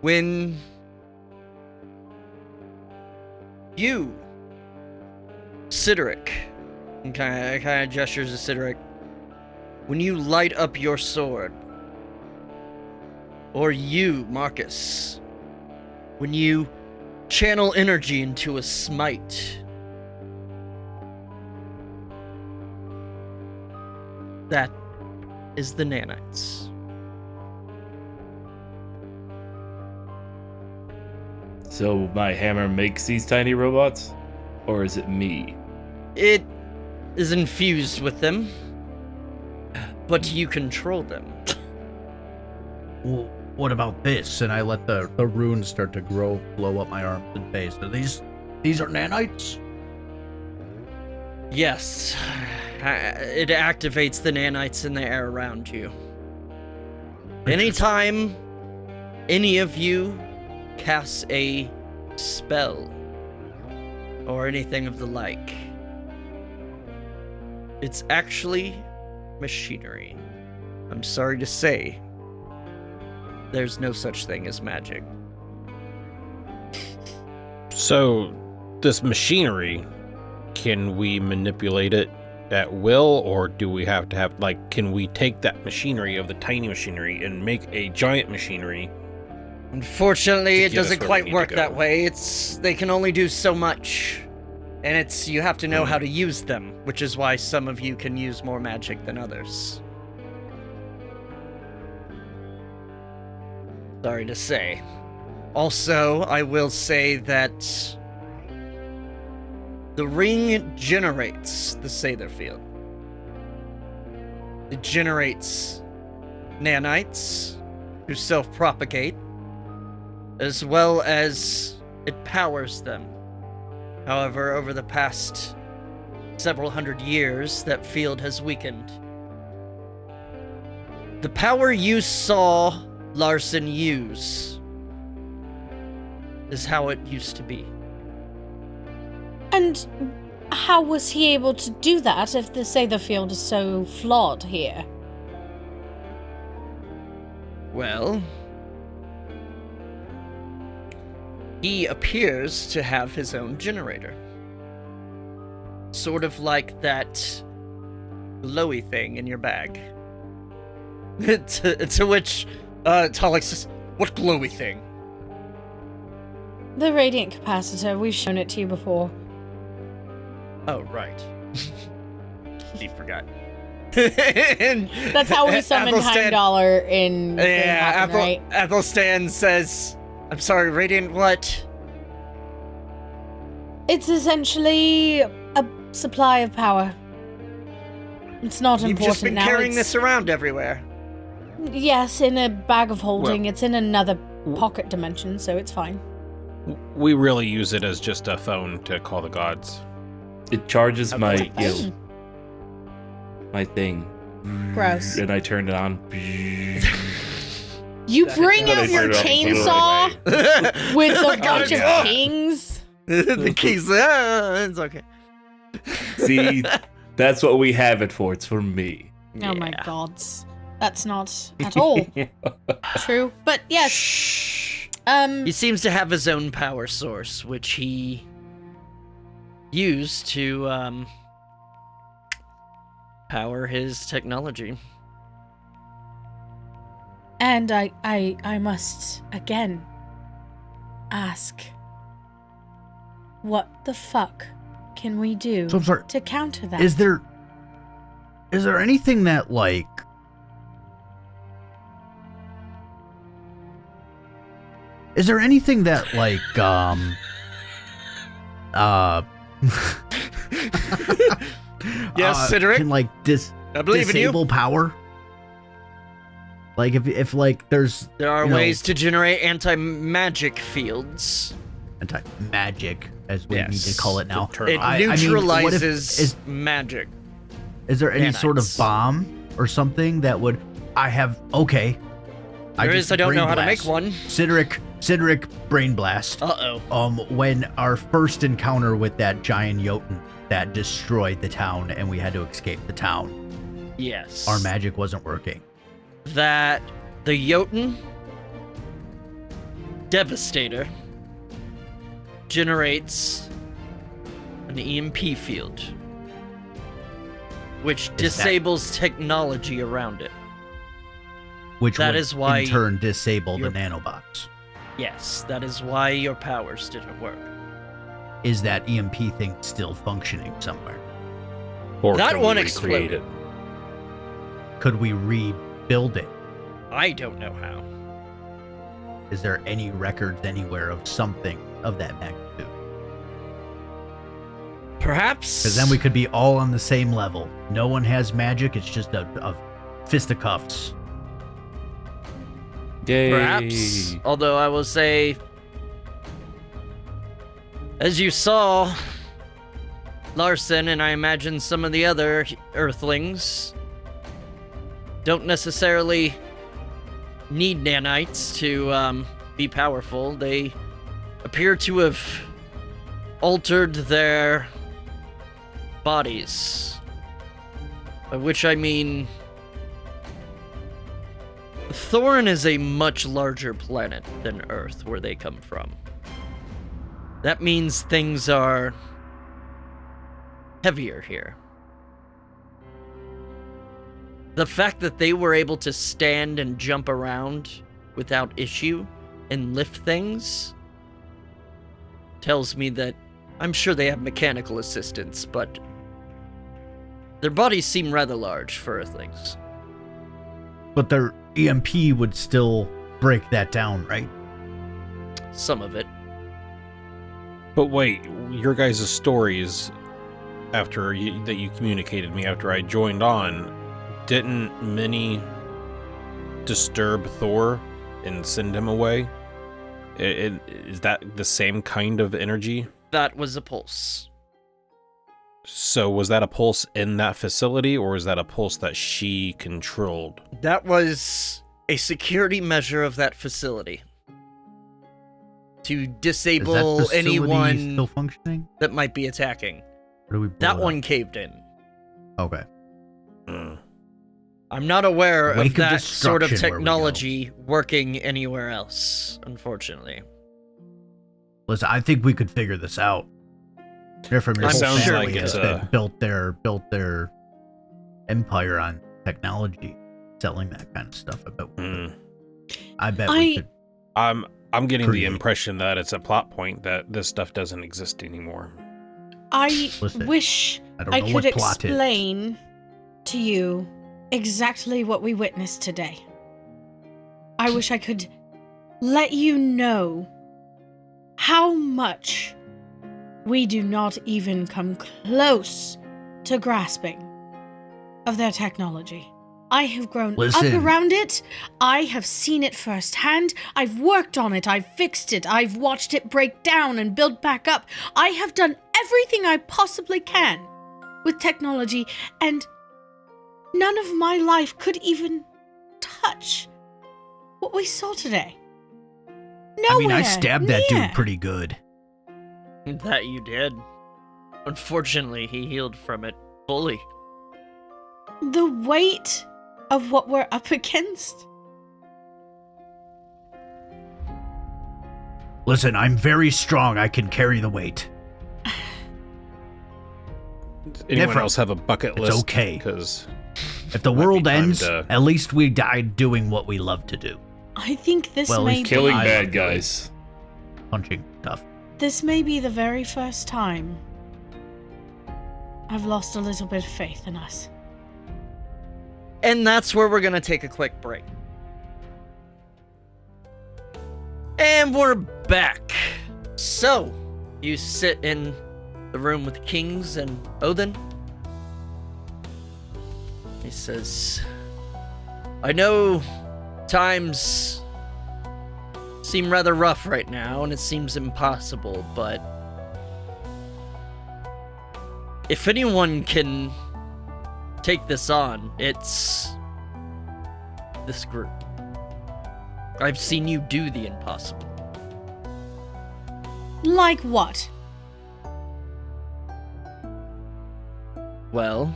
When you, Sideric, and kind of gestures to Sideric, when you light up your sword, or you, Marcus, when you channel energy into a smite, that is the nanites. So my hammer makes these tiny robots? Or is it me? It is infused with them, but you control them. Well, what about this? And I let the runes start to blow up my arms and face. Are these are nanites? Yes. It activates the nanites in the air around you. Anytime any of you casts a spell or anything of the like, it's actually machinery. I'm sorry to say, there's no such thing as magic. So, this machinery, can we manipulate it at will, or do we have to have, like, can we take that machinery of the tiny machinery and make a giant machinery? Unfortunately, To it get us doesn't where we quite need work to that go. way. They can only do so much. And you have to know how to use them, which is why some of you can use more magic than others. Sorry to say. Also, I will say that the ring generates the Sather field. It generates nanites who self-propagate, as well as it powers them However, over the past several hundred years, that field has weakened. The power you saw Larson use is how it used to be. And how was he able to do that if the field is so flawed here? Well, he appears to have his own generator. Sort of like that glowy thing in your bag. to which Talek says, "What glowy thing?" The radiant capacitor, we've shown it to you before. Oh, right. He forgot. And That's how we summoned Heimdallr in Yeah, Happen, right? Athelstan says, "I'm sorry, Radiant what?" It's essentially a supply of power. It's not You've important just been now. carrying it's- this around everywhere. Yes, in a bag of holding. Well- It's in another pocket dimension, so it's fine. We really use it as just a phone to call the gods. It charges my, Okay. you know, my thing. Gross. And I turn it on. You bring But I out your turn it off chainsaw completely. with a God, bunch of yeah. kings. The keys, it's okay. See, that's what we have it for. It's for me. Oh my Yeah. gods. That's not at all true. But yes, Shh. um, He seems to have his own power source, which he used to power his technology. and I must again ask, what the fuck can we do So I'm sorry. to counter that? Is there anything that like Yes, Cedric? can like I believe in you. disable power? Like if like there's There are you know, ways to generate anti-magic fields. anti-magic, as we need Yes. to call it now. Turn It on. I mean, what if- neutralizes magic. Is there any sort of nanites. bomb or something that would? I have okay. There is. I don't brain know how to make blast. one. Cedric brain blast. Uh-oh. When our first encounter with that giant Jotun that destroyed the town and we had to escape the town, Yes. our magic wasn't working. That the Jotun Devastator generates an EMP field, which disables technology around it. Which That would is why in turn disable the your- nanobots. Yes, that is why your powers didn't work. Is that EMP thing still functioning somewhere? Or That can we one recreate exploded. Could we rebuild it? I don't know how. Is there any records anywhere of something of that magnitude? Perhaps. Because then we could be all on the same level. No one has magic. It's just a fisticuffs. Yay. Perhaps. Although I will say, as you saw, Larson and I imagine some of the other Earthlings don't necessarily need nanites to be powerful. They appear to have altered their bodies. By which I mean, Thoren is a much larger planet than Earth, where they come from. That means things are heavier here. The fact that they were able to stand and jump around without issue and lift things tells me that I'm sure they have mechanical assistance, but their bodies seem rather large for Earthlings. But their EMP would still break that down, right? Some of it. But wait, your guys' stories that you communicated me after I joined on, didn't many disturb Thor and send him away? Is that the same kind of energy? That was a pulse. So was that a pulse in that facility, or was that a pulse that she controlled? That was a security measure of that facility. To Is that disable facility anyone still functioning? that might be attacking. Or do we blow That it one up? caved in. Okay. I'm not aware Wake of of that sort of destruction, where we go. technology working anywhere else, unfortunately. Listen, I think we could figure this out. Hear from your I'm whole sure family we has could. been built their empire on technology, selling that kind of stuff. I bet we could. I'm getting the Create. impression that it's a plot point that this stuff doesn't exist anymore. I Listen, wish I don't I know could what plot is. explain to you exactly what we witnessed today. I wish I could let you know how much we do not even come close to grasping of their technology. I have grown Listen. up around it. I have seen it firsthand. I've worked on it. I've fixed it. I've watched it break down and build back up. I have done everything I possibly can with technology, and none of my life could even touch what we saw today. Nowhere I mean, I stabbed that near. dude pretty good. That you did. Unfortunately, he healed from it fully. The weight of what we're up against. Listen, I'm very strong. I can carry the weight. Anyone Different. else have a bucket It's list? okay. Because If the Might be world time ends, to- at least we died doing what we love to do. I think this Well, may he's be Killing I bad love guys. Punching stuff. this may be the very first time I've lost a little bit of faith in us. And that's where we're going to take a quick break. And we're back. So, you sit in the room with Kings and Odin. He says, I know times seem rather rough right now, and it seems impossible, but if anyone can take this on, it's this group. I've seen you do the impossible. Like what? Well,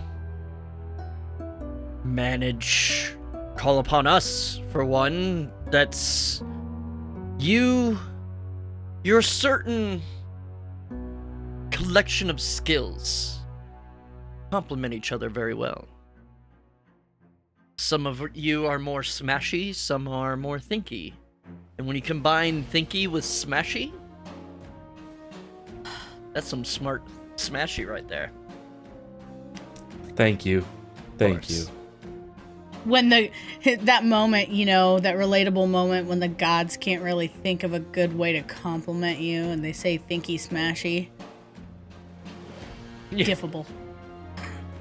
call upon us, for one. That's your certain collection of skills complement each other very well. Some of you are more smashy, some are more thinky. And when you combine thinky with smashy, that's some smart smashy right there. Thank you. Thank you. course. When that moment, that relatable moment when the gods can't really think of a good way to compliment you and they say thinky smashy. Yeah. Diffable.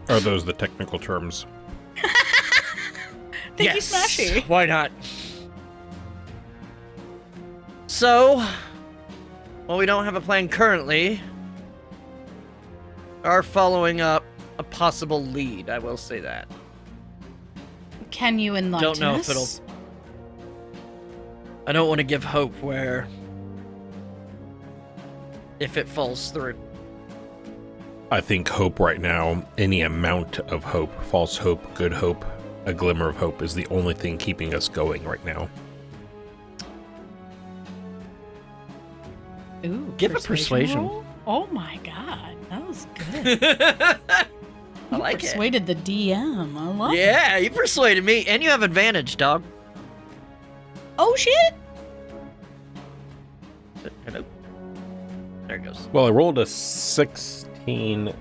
are those the technical terms? Thinky smashy. Why not? So, while we don't have a plan currently, are following up a possible lead, I will say that. Can you enlighten Don't know us? if it'll... I don't want to give hope where... if it falls through. I think hope right now, any amount of hope, false hope, good hope, a glimmer of hope is the only thing keeping us going right now. Ooh, Give a persuasion. roll? Oh my god, that was good. I You like it. persuaded the DM. I love it. Yeah, you persuaded me, and you have advantage, dog. Oh shit! Hello? There it goes. Well, I rolled a 16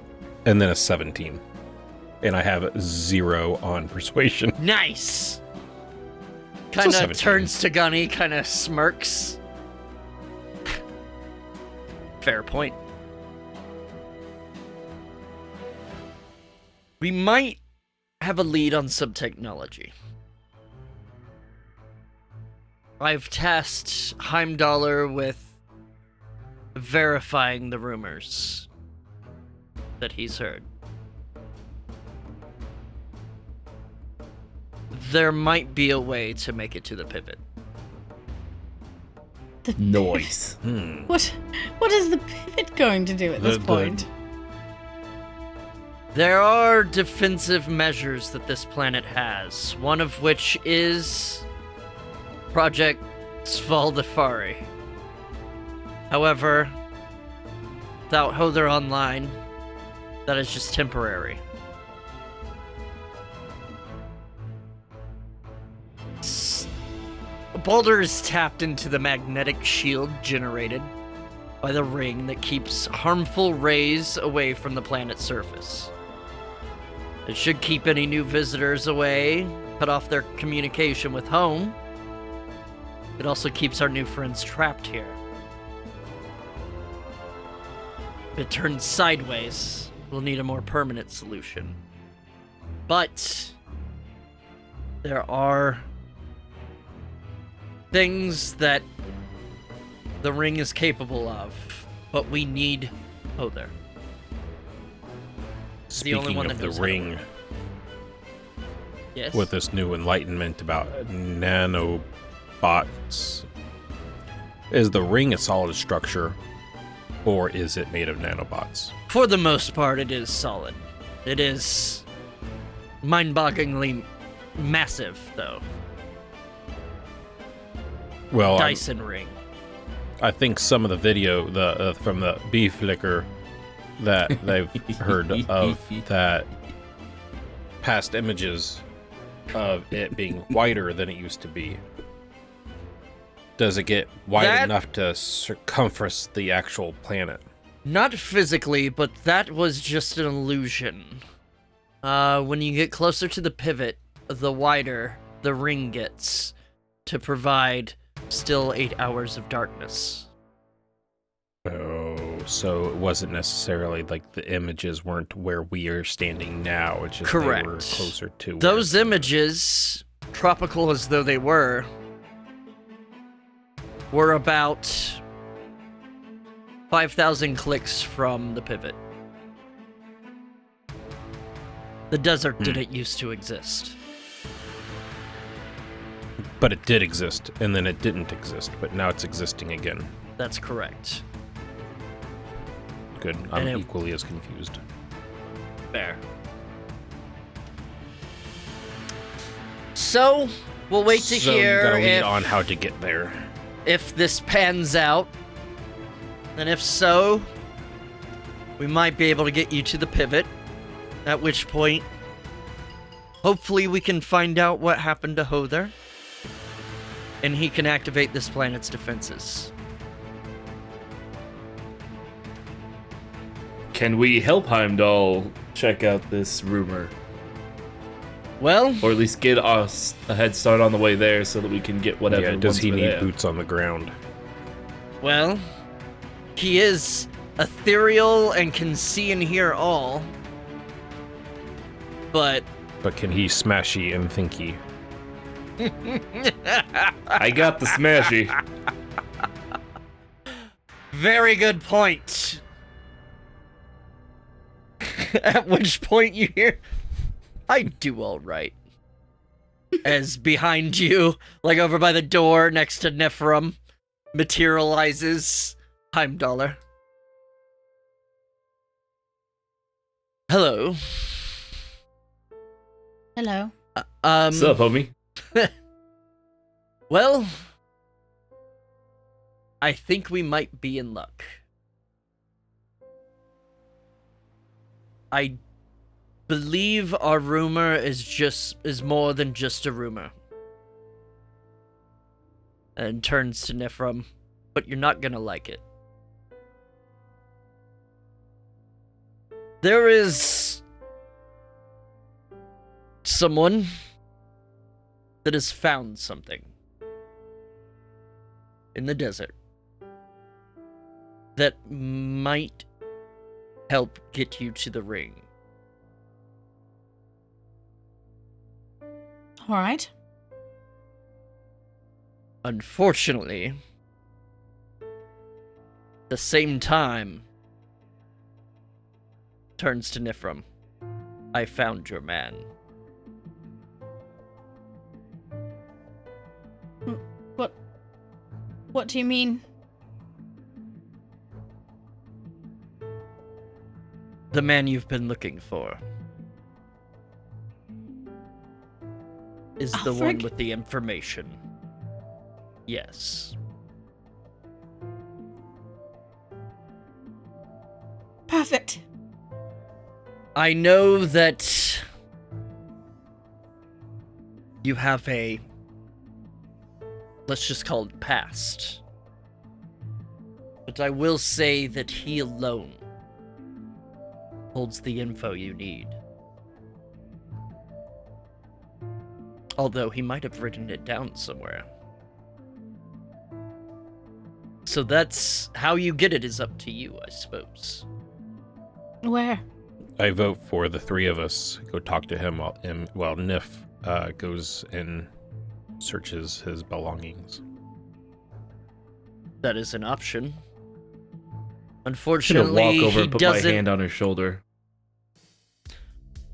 and then a 17. And I have 0 on persuasion. Nice! Kind of 17. turns to Gunny, kind of smirks. Fair point. We might have a lead on some technology. I've tasked Heimdallr with verifying the rumors that he's heard. There might be a way to make it to the pivot. Noise. What is the pivot going to do at this point? There are defensive measures that this planet has, one of which is Project Svaldafari. However, without Hother online, that is just temporary. Baldur is tapped into the magnetic shield generated by the ring that keeps harmful rays away from the planet's surface. It should keep any new visitors away, cut off their communication with home. It also keeps our new friends trapped here. If it turns sideways, we'll need a more permanent solution. But there are things that the ring is capable of, but we need Hother. Speaking only one of that the knows how to ring, work. Yes. with this new enlightenment about nanobots, is the ring a solid structure, or is it made of nanobots? For the most part, it is solid. It is mind-bogglingly massive, though. Well, Dyson ring. I think some of the video from the beef liquor that they've heard of, that past images of it being wider than it used to be. Does it get wide enough to circumference the actual planet? Not physically, but that was just an illusion. When you get closer to the pivot, the wider the ring gets to provide still 8 hours of darkness. Oh, so it wasn't necessarily like the images weren't where we are standing now. It's just Correct. They were closer to Those images, tropical as though they were about 5,000 clicks from the pivot. The desert didn't used to exist. But it did exist, and then it didn't exist, but now it's existing again. That's correct. Good. I'm equally as confused. Fair. So, we'll wait to So hear you gotta lead on how to get there. if this pans out. And if so, we might be able to get you to the pivot. At which point, hopefully we can find out what happened to Hother. And he can activate this planet's defenses. Can we help Heimdall check out this rumor? Well, Or at least get us a head start on the way there so that we can get whatever. Yeah, does once he we're need there. boots on the ground? well, he is ethereal and can see and hear all. But But can he smashy and thinky? I got the smashy. very good point. At which point you hear, I do all right. As behind you, like over by the door next to Niph, materializes Heimdall. Hello. Hello. What's up, homie? Well, I think we might be in luck. I believe our rumor is more than just a rumor. And turns to Niph, but you're not gonna like it. There is someone that has found something in the desert that might help get you to the ring. All right. Unfortunately, the same time, turns to Nifrim. I found your man. What do you mean? The man you've been looking for. Is the one Alfred? with the information. Yes. Perfect. I know that you have a, let's just call it past. But I will say that he alone holds the info you need. Although he might have written it down somewhere. So that's how you get it is up to you, I suppose. Where? I vote for the three of us go talk to him while Niph goes and searches his belongings. That is an option. I'm gonna Unfortunately, walk over he and put my doesn't. hand on her shoulder.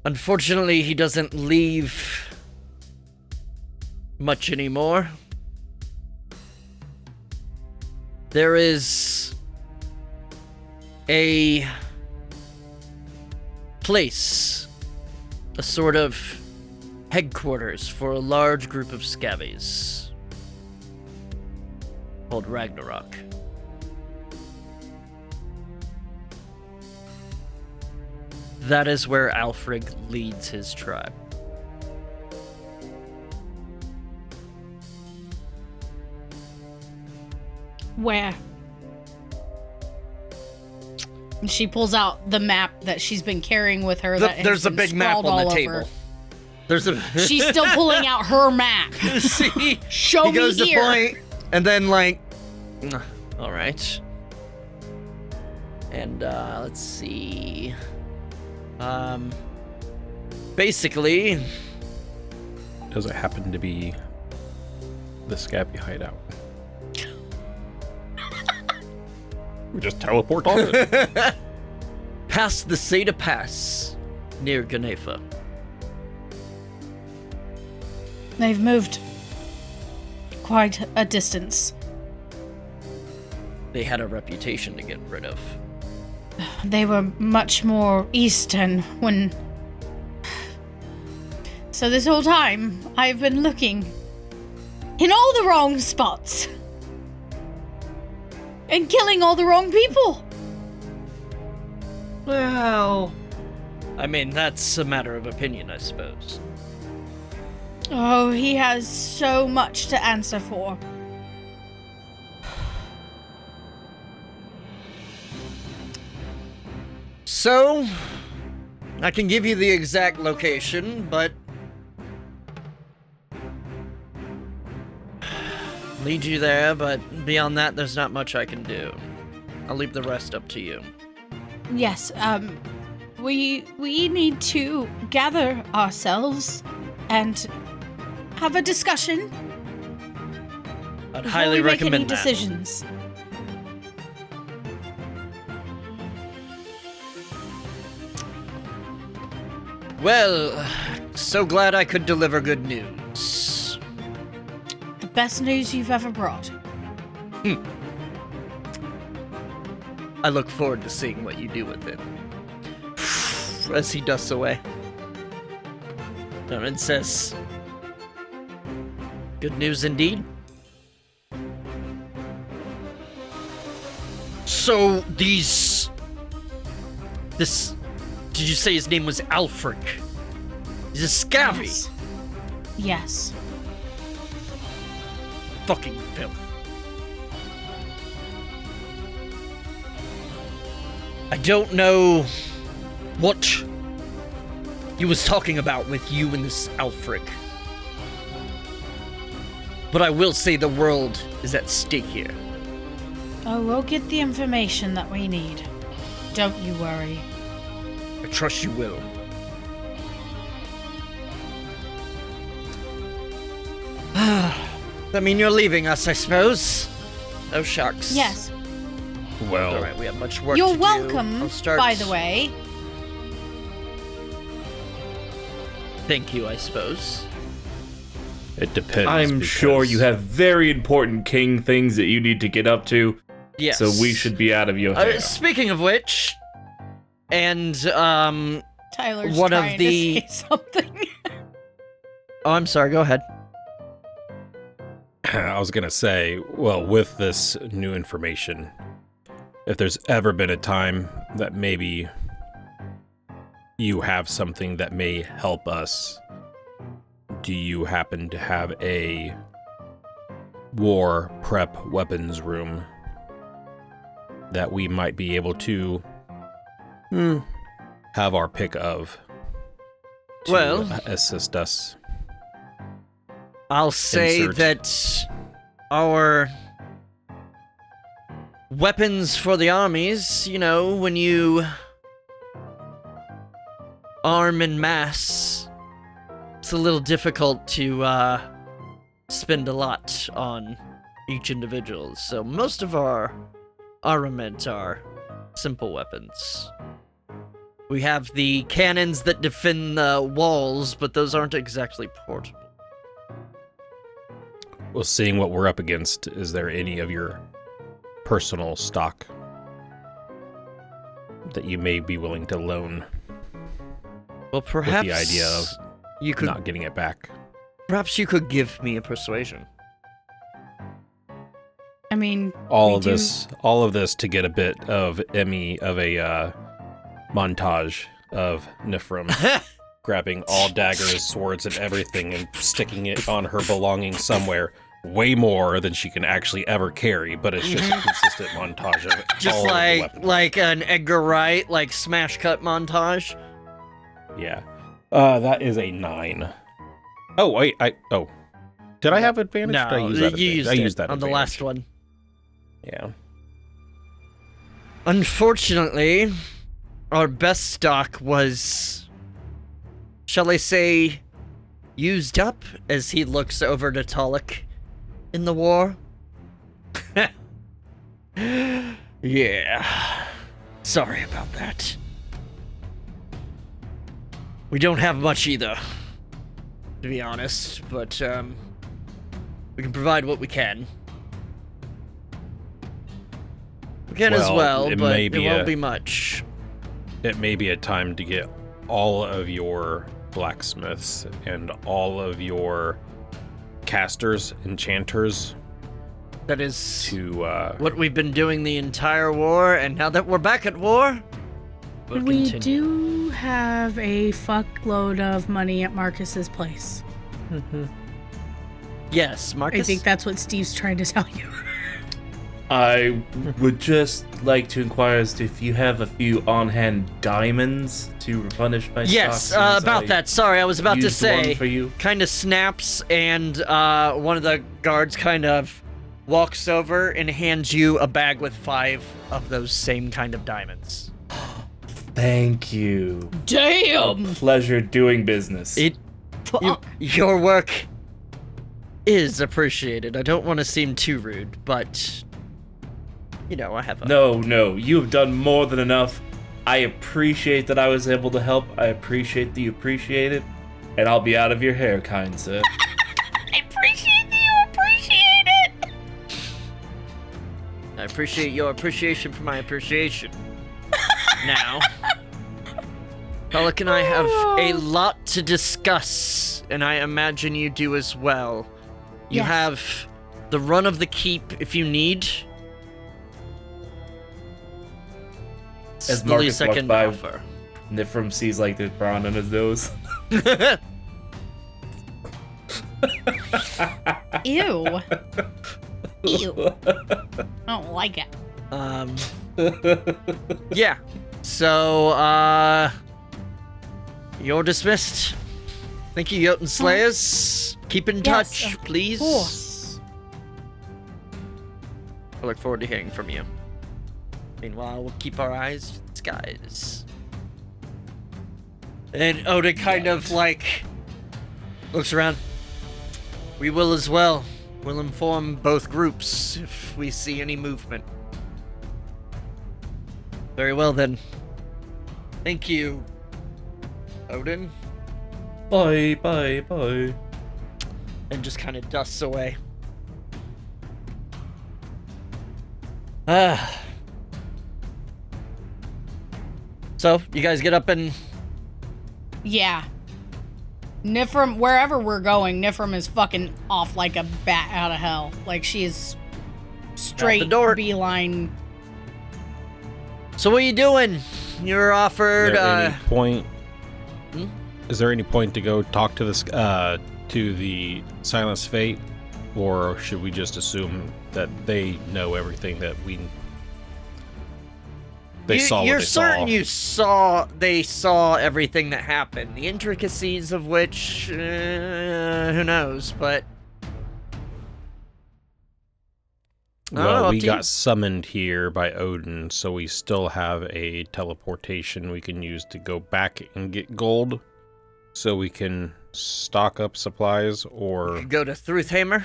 Unfortunately, he doesn't leave much anymore. There is a place, a sort of headquarters for a large group of scavies called Ragnarok. That is where Alfred leads his tribe. Where? And she pulls out the map that she's been carrying with her. That has There's a been big map scrawled on the all table. over. There's a. She's still pulling out her map. See, Show he me goes here. to point, and then like, all right. And let's see. Basically, Does it happen to be the Scabby hideout? We just teleport on it. past the Seda Pass near Ganefa. They've moved quite a distance. They had a reputation to get rid of. They were much more eastern when... So this whole time, I've been looking in all the wrong spots. And killing all the wrong people. Well, I mean, that's a matter of opinion, I suppose. Oh, he has so much to answer for. So, I can give you the exact location, but lead you there, but beyond that, there's not much I can do. I'll leave the rest up to you. Yes, we need to gather ourselves and have a discussion I'd before highly we make recommend any that. decisions. Well, so glad I could deliver good news. The best news you've ever brought. I look forward to seeing what you do with it. As he dusts away. Thoren says, good news indeed. So, this, did you say his name was Alfred? He's a scabby. Yes. Yes. Fucking filth. I don't know what he was talking about with you and this Alfred. But I will say the world is at stake here. Oh, we'll get the information that we need. Don't you worry. I trust you will. That mean you're leaving us, I suppose? Oh, shucks. Yes. Well, All right, we have much work You're to do. welcome, I'll start... by the way. Thank you, I suppose. it depends. I'm sure you because- have very important king things that you need to get up to, Yes. so we should be out of your hair. Speaking of which, and Tyler's one of trying the- to say something. oh, I'm sorry. Go ahead. I was gonna say, well, with this new information, if there's ever been a time that maybe you have something that may help us, do you happen to have a war prep weapons room that we might be able to have our pick of to Well- assist us? I'll say Insert. that our weapons for the armies, you know, when you arm en masse, it's a little difficult to spend a lot on each individual. So most of our armament are simple weapons. We have the cannons that defend the walls, but those aren't exactly portable. Well, seeing what we're up against, is there any of your personal stock that you may be willing to loan Well, perhaps with the idea of you could not getting it back? perhaps you could give me a persuasion. I mean, All we of do- this to get a bit of a montage of Niph grabbing all daggers, swords, and everything and sticking it on her belongings somewhere. Way more than she can actually ever carry, but it's just a consistent montage of Just all of the weapons. like an Edgar Wright like smash cut montage. Yeah. That is a 9. Oh, wait, did I have advantage? No, Did I use that you advantage? used I it used that on the advantage. last one. Yeah. Unfortunately, our best stock was, shall I say, used up as he looks over to Talik in the war. Yeah. Sorry about that. We don't have much either, to be honest, but we can provide what we can. We can as Well, well, it but may it be won't a- be much. It may be a time to get all of your blacksmiths and all of your casters, enchanters That is to what we've been doing the entire war, and now that we're back at war, we'll we continue. do have a fuckload of money at Marcus's place. Yes, Marcus. I think that's what Steve's trying to tell you. I would just like to inquire as to if you have a few on-hand diamonds to replenish my Yes, stock, since about I that. Sorry, I was about to used one say. for you. Kind of snaps, and one of the guards kind of walks over and hands you a bag with 5 of those same kind of diamonds. Thank you. Damn! Pleasure doing business. Your work is appreciated. I don't want to seem too rude, but you know, I have a No, you have done more than enough. I appreciate that I was able to help. I appreciate that you appreciate it. And I'll be out of your hair, kind sir. I appreciate that you appreciate it! I appreciate your appreciation for my appreciation. Now, Pelican and I have a lot to discuss, and I imagine you do as well. You Yes. have the run of the keep if you need. It's As the least Marcus I walks can by- offer. Nifrim sees like there's brown on his nose. Ew. Ew. I don't like it. Yeah. So, you're dismissed. Thank you, Jotun Slayers. Keep in touch, Yes, of please. course. I look forward to hearing from you. Meanwhile, we'll keep our eyes to the skies. And Oda kind of like looks around. We will as well. We'll inform both groups if we see any movement. Very well then. Thank you, Odin. Bye, bye, bye. And just kind of dusts away. So, you guys get up and... Yeah. Niph, wherever we're going, Niph is fucking off like a bat out of hell. Like, she is straight door. beeline. So what are you doing? You're offered, Is there any point? Hmm? Is there any point to go talk to this to the Silence Fate, or should we just assume that they know everything that they saw? You're what they certain saw? they saw everything that happened. The intricacies of which, who knows? But I don't know, Well, up we to you. got summoned here by Odin, so we still have a teleportation we can use to go back and get gold, so we can stock up supplies, or go to Thruthamer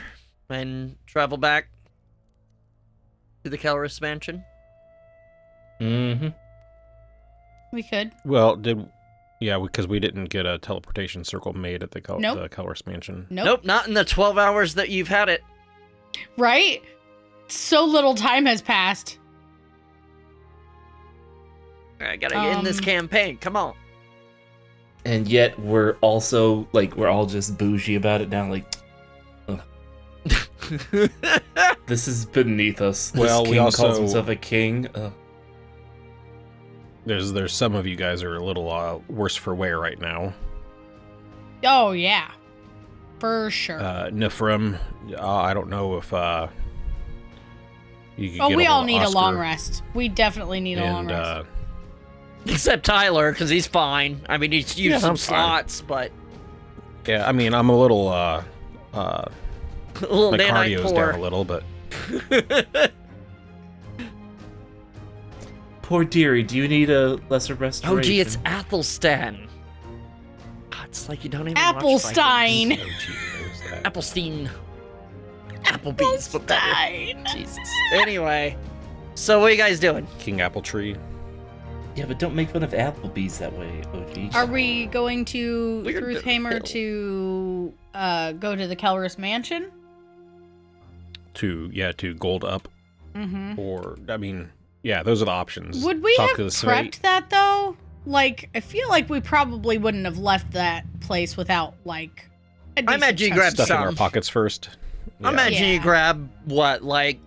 and travel back to the Kelris mansion. Mm-hmm. We could. well, because we didn't get a teleportation circle made at the Nope. the Kelris mansion. Nope. Not in the 12 hours that you've had it. Right? So little time has passed. I gotta end this campaign. Come on. And yet we're also like we're all just bougie about it now. Like, ugh. This is beneath us. This Well, we king also- calls himself a king. There's some of you guys are a little worse for wear right now. Oh, yeah. For sure. Niph, I don't know if you could Oh, get we a all hold of need a long Oscar rest. We definitely need a long and rest. Except Tyler, because he's fine. I mean, he's used some I'm fine. slots, but yeah, I mean, I'm a little a little my nanite cardio's poor. down a little, but Poor dearie, do you need a lesser Oh, restoration? gee, it's Athelstan. God, it's like you don't even watch Applestein. Vikings. oh, gee, there's that. Applestein. Applebee's, but better. Stein. Jesus. Anyway, so what are you guys doing? King Apple Tree. Yeah, but don't make fun of Applebee's that way, OG. Are we going to Weird Thruthamer hell. to go to the Kelris mansion? To gold up, Mm-hmm. or I mean, yeah, those are the options. Would we Talk have to the prepped Svate. that though? Like, I feel like we probably wouldn't have left that place without like. A I decent imagine you chunk grabbed of Stuff in our some. pockets first. I imagine you Yeah. grab, what, like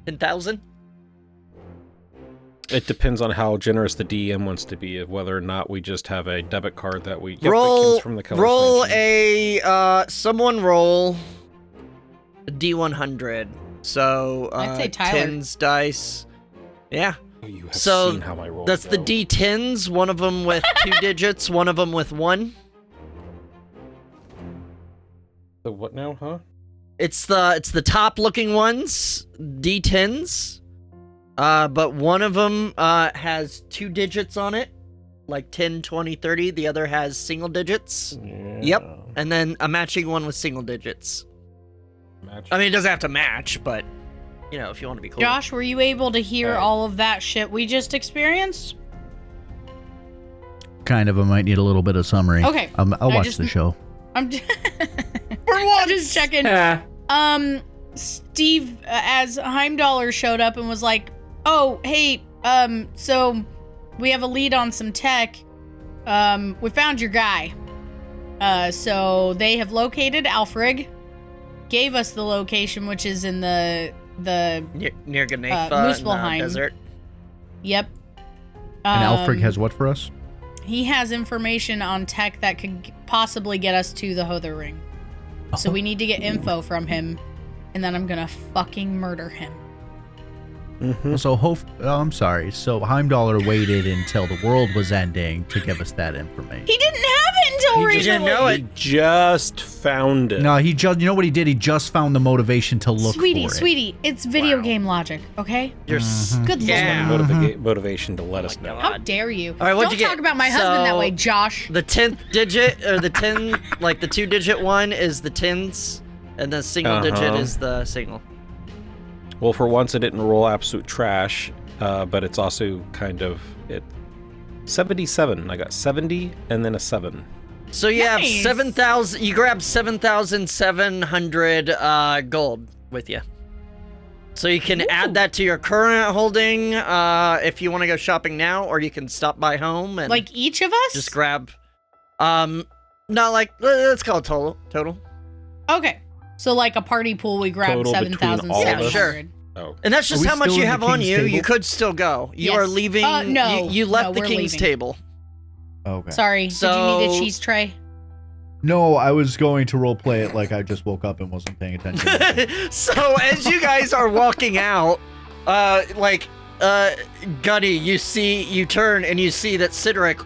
10,000? It depends on how generous the DM wants to be, of whether or not we just have a debit card that we that Roll, comes from the Kelris roll mansion. someone roll a D100. So, I'd say Tyler. 10s dice. Yeah. You have so seen how my rolls That's the go. D10s, one of them with 2 digits, one of them with 1. The what now, huh? It's the top looking ones, D10s. But one of them has 2 digits on it, like 10, 20, 30. The other has single digits. Yeah. Yep. And then a matching one with single digits. I mean, it doesn't have to match, but you know, if you want to be cool. Josh, were you able to hear Alright. all of that shit we just experienced? Kind of. I might need a little bit of summary. Okay. I'll I watch just- the show. I'm just checking. Ah, Steve, as Heimdallr showed up and was like, "Oh, hey, so we have a lead on some tech. We found your guy. So they have located Alfrig, gave us the location, which is in the near Ganetha in the Muspelheim. desert. yep. And Alfred has what for us? He has information on tech that could possibly get us to the Hother Ring. So we need to get info from him, and then I'm gonna fucking murder him. Mm-hmm. So I'm sorry. So Heimdallr waited until the world was ending to give us that information. He didn't have it until He recently. didn't know it. He just found it. No, he just, you know what he did? He just found the motivation to look Sweetie, for it. sweetie, it's video Wow. game logic, okay? You're Good Yeah. lord. Motivation to let us my know. God. How dare you? All right, what'd Don't you talk get? about my husband that So- way, Josh. The 10th digit, or the 10, like the 2-digit one is the 10s, and the single digit Uh-huh. is the single. Well, for once, it didn't roll absolute trash. but it's also kind of 77. I got 70 and then a 7. So you have Nice. 7,000. You grab 7,700 gold with you. So you can add that to your current holding if you want to go shopping now, or you can stop by home and Like each of us? just grab. Not like let's call it total. Okay. So like a party pool, we grab Total between all of us? 7,700. Oh. And that's just we how much still you in the have on king's you. table? You could still go. You Yes. are leaving. No. You left No, the we're king's leaving. table. Okay. Sorry. Did you need a So- cheese tray? No, I was going to roleplay it like I just woke up and wasn't paying attention. So as you guys are walking out, Gunny, you turn and you see that Sidric,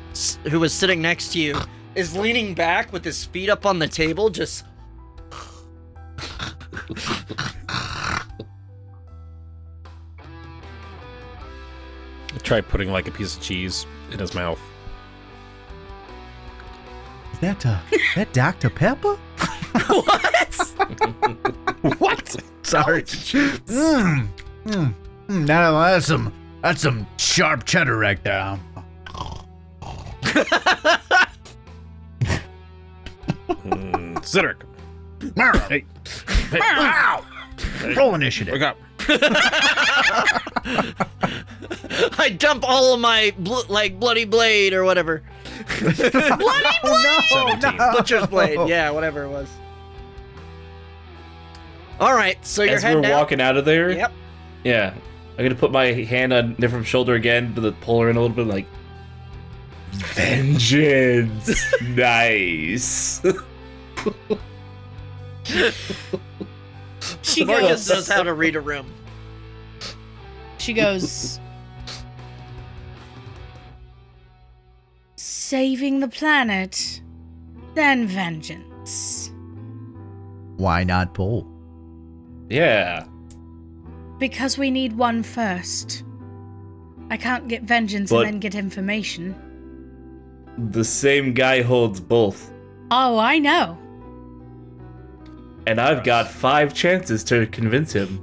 who was sitting next to you, is leaning back with his feet up on the table, just. Try putting like a piece of cheese in his mouth. Is that Dr. Pepper? What? What? Sorry. Now that's some sharp cheddar right there. Cedric. Hey, ow! Roll initiative. Wake up. I dump all of my bloody blade or whatever. Bloody blade! 17. Butcher's blade, yeah, whatever it was. All right, so you're As we're heading out. walking out of there, Yep. yeah, I'm gonna put my hand on Niphr's shoulder again to pull her in a little bit, like vengeance. Nice. She Marcus goes. knows how to read a room. She goes. Saving the planet, then vengeance. Why not both? Yeah. Because we need one first. I can't get vengeance But- and then get information. The same guy holds both. Oh, I know. And I've got 5 chances to convince him.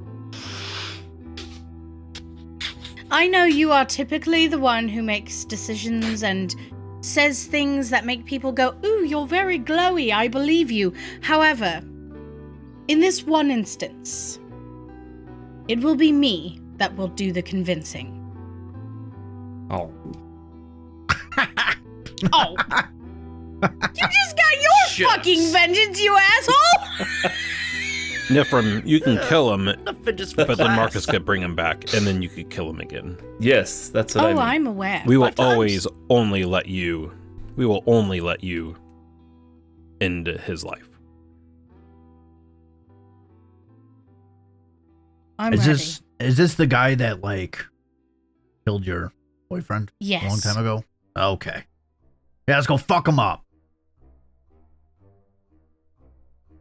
I know you are typically the one who makes decisions and says things that make people go, ooh, you're very glowy, I believe you. However, in this one instance, it will be me that will do the convincing. Oh. Oh. You just got your Shucks. fucking vengeance, you asshole! Niph, you can kill him, Just but then Marcus could bring him back, and then you could kill him again. Yes, that's what I Oh, mean. I'm aware. We will 5 times? always only let you. We will only let you end his life. I'm Is ready. this the guy that like killed your boyfriend Yes. a long time ago? Okay. Yeah, let's go fuck him up.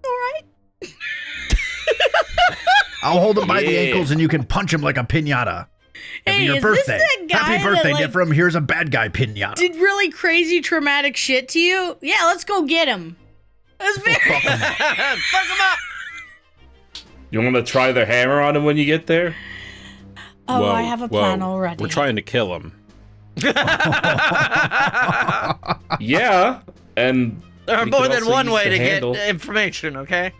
Alright. I'll hold him by the Yeah. ankles and you can punch him like a piñata. It'll be Hey, your is birthday. this the guy Happy birthday, that, like, Niph. Here's a bad guy piñata. did really crazy traumatic shit to you? Yeah, let's go get him. That's very Fuck him up. Fuck him up. You want to try the hammer on him when you get there? Oh, Whoa, I have a whoa. plan already. We're trying to kill him. Yeah. And There are we more could than also one use way the to handle. get information, okay?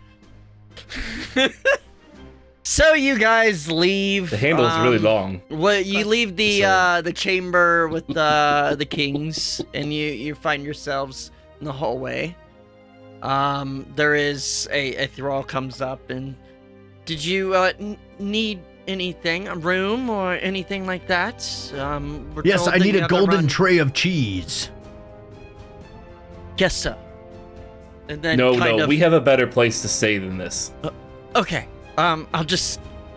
So you guys leave. The handle's really long. What you leave the chamber with the kings, and you find yourselves in the hallway. There is a thrall comes up, and did you need anything, a room or anything like that? We're Yes, told I that need you a have to golden run- tray of cheese. Yes, sir. And then No, kind of, we have a better place to stay than this. Okay. I'll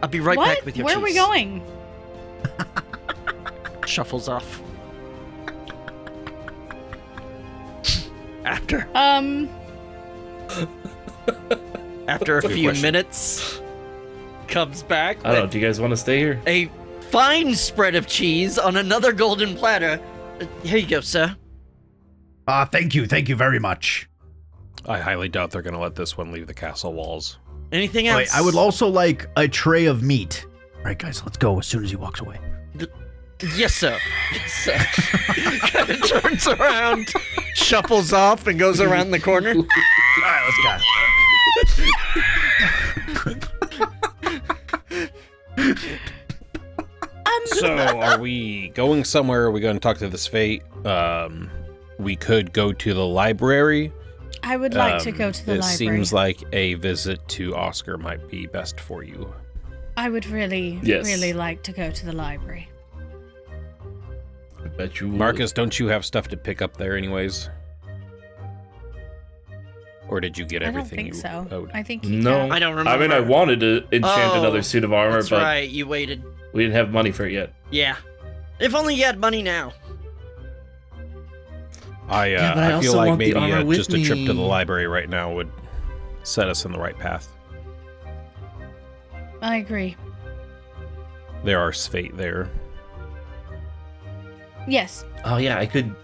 be right what? back with your Where are we cheese. going? Shuffles off. After a Good few question. minutes, comes back I don't know. with Do you guys want to stay here? a fine spread of cheese on another golden platter. Here you go, sir. Thank you very much. I highly doubt they're going to let this one leave the castle walls. Anything else? Wait, I would also like a tray of meat. All right, guys, let's go as soon as he walks away. Yes, sir. Yes, sir. Kind of turns around, shuffles off, and goes around the corner. All right, let's go. So, are we going somewhere? Are we going to talk to this fate? We could go to the library. I would like to go to the it library. seems like a visit to Oscar might be best for you. I would really, Yes. really like to go to the library. I bet you would. Marcus, don't you have stuff to pick up there anyways? Or did you get I don't everything think you so. owed? I think you No. I don't remember. I mean, I wanted to enchant another suit of armor, That's but right, you waited. we didn't have money for it yet. Yeah. If only you had money now. Yeah, but I I feel also like want the maybe armor with just a trip to the me. library right now would set us in the right path. I agree. There are fate there. Yes. Oh yeah, I could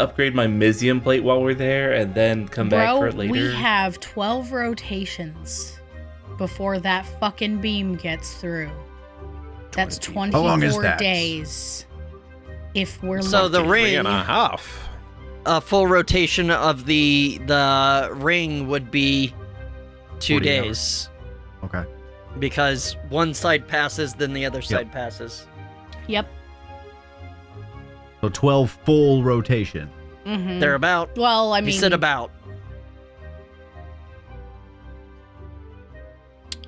upgrade my Mizium plate while we're there, and then come back for it later. We have 12 rotations before that fucking beam gets through. That's 24 How long is that? days. If we're So the lucky. ring, 3.5. a full rotation of the ring would be 2 40 days. Okay. Because one side passes, then the other side passes. Yep. So 12 full rotation. Mm-hmm. They're about. Well, I You mean, said about.